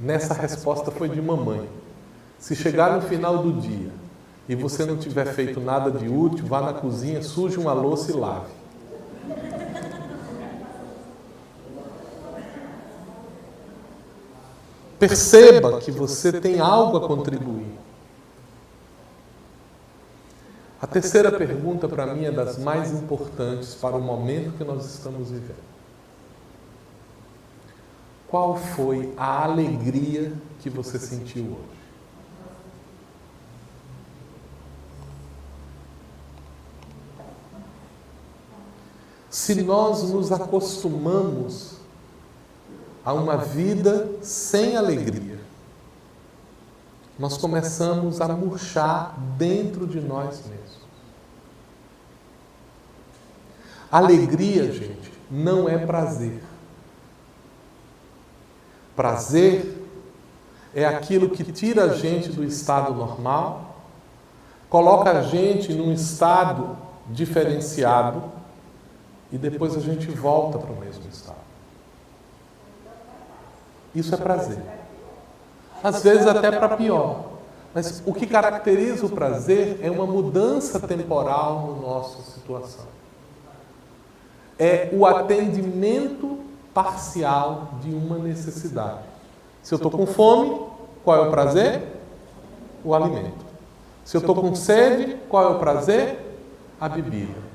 nessa resposta foi de mamãe. Se chegar no final do dia e você não tiver feito nada de útil, vá na cozinha, suje uma louça e lave. Perceba que você tem algo a contribuir. A terceira pergunta, para mim, é das mais importantes para o momento que nós estamos vivendo. Qual foi a alegria que você sentiu hoje? Se nós nos acostumamos a uma vida sem alegria, nós começamos a murchar dentro de nós mesmos. Alegria, gente, não é prazer. Prazer é aquilo que tira a gente do estado normal, coloca a gente num estado diferenciado e depois a gente volta para o mesmo estado. Isso é prazer. Às vezes até para pior. Mas o que caracteriza o prazer é uma mudança temporal na nossa situação. É o atendimento parcial de uma necessidade. Se eu estou com fome, qual é o prazer? O alimento. Se eu estou com sede, qual é o prazer? A bebida.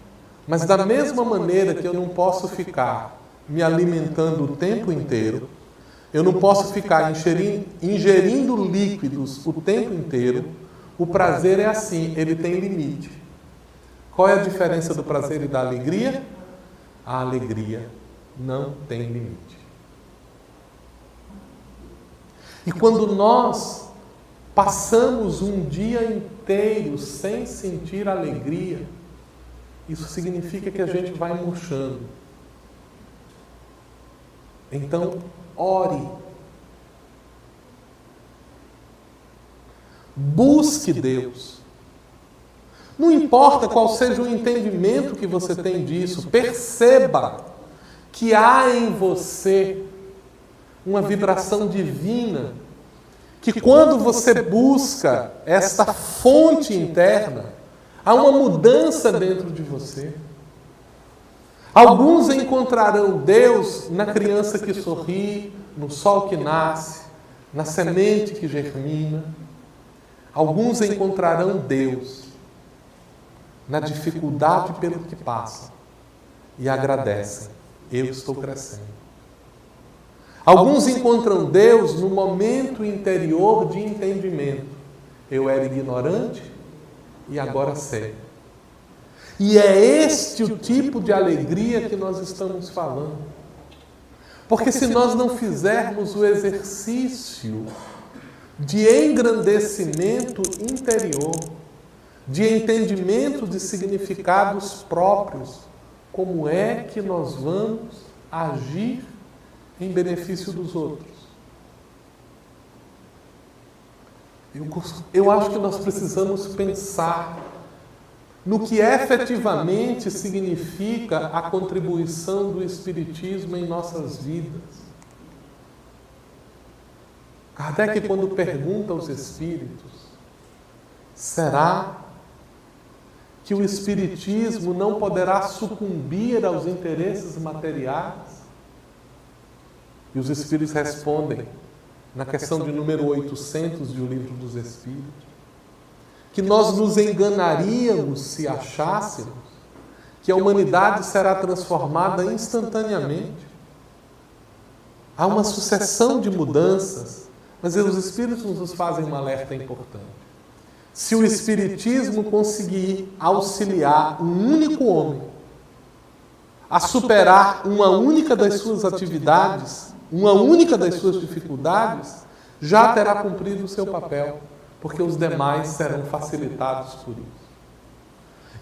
Mas da mesma maneira que eu não posso ficar me alimentando o tempo inteiro, eu não posso ficar ingerindo líquidos o tempo inteiro, o prazer é assim, ele tem limite. Qual é a diferença do prazer e da alegria? A alegria não tem limite. E quando nós passamos um dia inteiro sem sentir alegria, isso significa que a gente vai murchando. Então, ore. Busque Deus. Não importa qual seja o entendimento que você tem disso, perceba que há em você uma vibração divina, que quando você busca esta fonte interna, há uma mudança dentro de você. Alguns encontrarão Deus na criança que sorri, no sol que nasce, na semente que germina. Alguns encontrarão Deus na dificuldade pelo que passa e agradecem. Eu estou crescendo. Alguns encontram Deus no momento interior de entendimento. Eu era ignorante e agora sei. E é este o tipo de alegria que nós estamos falando. Porque se nós não fizermos o exercício de engrandecimento interior, de entendimento de significados próprios, como é que nós vamos agir em benefício dos outros? Eu acho que nós precisamos pensar no que efetivamente significa a contribuição do Espiritismo em nossas vidas. Kardec, quando pergunta aos Espíritos, será que o Espiritismo não poderá sucumbir aos interesses materiais? E os Espíritos respondem, na questão de número 800 do Livro dos Espíritos, que nós nos enganaríamos se achássemos que a humanidade será transformada instantaneamente. Há uma sucessão de mudanças, mas os Espíritos nos fazem um alerta importante. Se o Espiritismo conseguir auxiliar um único homem a superar uma única das suas atividades, uma única das suas dificuldades, já terá cumprido o seu papel, porque os demais serão facilitados por isso.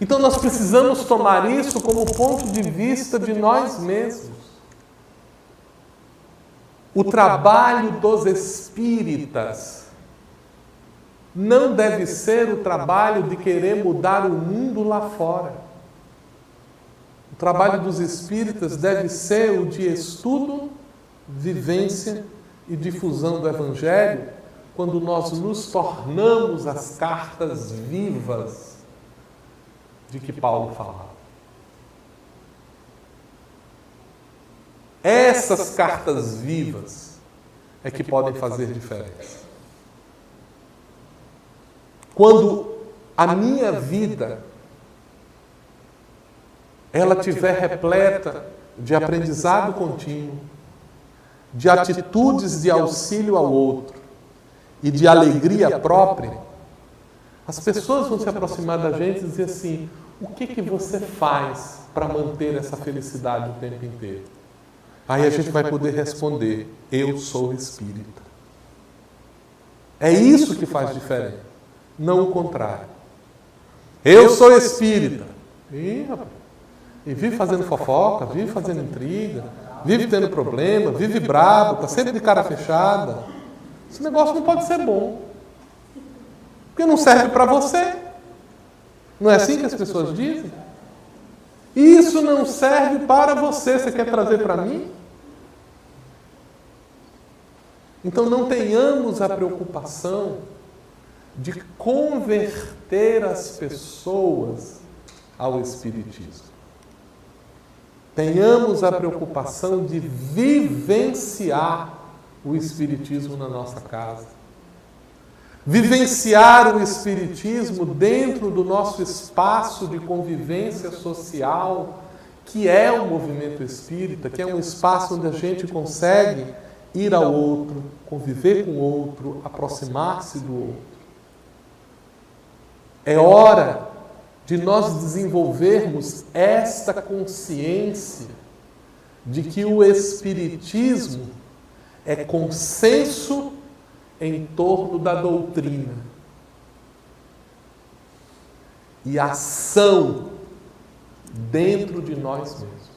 Então nós precisamos tomar isso como ponto de vista de nós mesmos. O trabalho dos espíritas não deve ser o trabalho de querer mudar o mundo lá fora. O trabalho dos espíritas deve ser o de estudo, vivência e difusão do Evangelho quando nós nos tornamos as cartas vivas de que Paulo falava. Essas cartas vivas é que podem fazer diferença. Quando a minha vida ela estiver repleta de aprendizado contínuo, de atitudes de auxílio ao outro e de alegria própria, as pessoas vão se aproximar da gente e dizer assim: o que você faz para manter essa felicidade o tempo inteiro? Aí a gente vai poder responder: eu sou espírita. É isso que faz diferença, não o contrário. Eu sou espírita. Ih, rapaz. E vive fazendo fofoca, vive fazendo intriga, vive tendo problema, vive bravo, está sempre de cara fechada. Esse negócio não pode ser bom. Porque não serve para você. Não é assim que as pessoas dizem? Isso não serve para você. Você quer trazer para mim? Então não tenhamos a preocupação de converter as pessoas ao Espiritismo. Tenhamos a preocupação de vivenciar o Espiritismo na nossa casa. Vivenciar o Espiritismo dentro do nosso espaço de convivência social, que é o movimento espírita, que é um espaço onde a gente consegue ir ao outro, conviver com o outro, aproximar-se do outro. É hora de nós desenvolvermos esta consciência de que o Espiritismo é consenso em torno da doutrina e ação dentro de nós mesmos.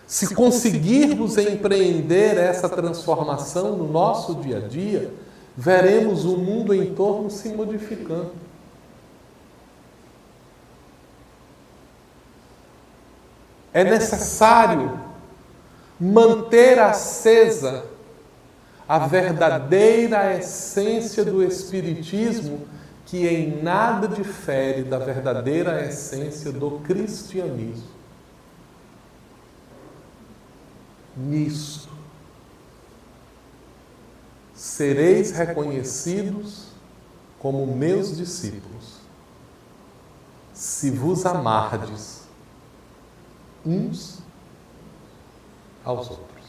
Se conseguirmos empreender essa transformação no nosso dia a dia, veremos o mundo em torno se modificando. É necessário manter acesa a verdadeira essência do Espiritismo, que em nada difere da verdadeira essência do cristianismo. Nisto, sereis reconhecidos como meus discípulos, se vos amardes uns aos outros.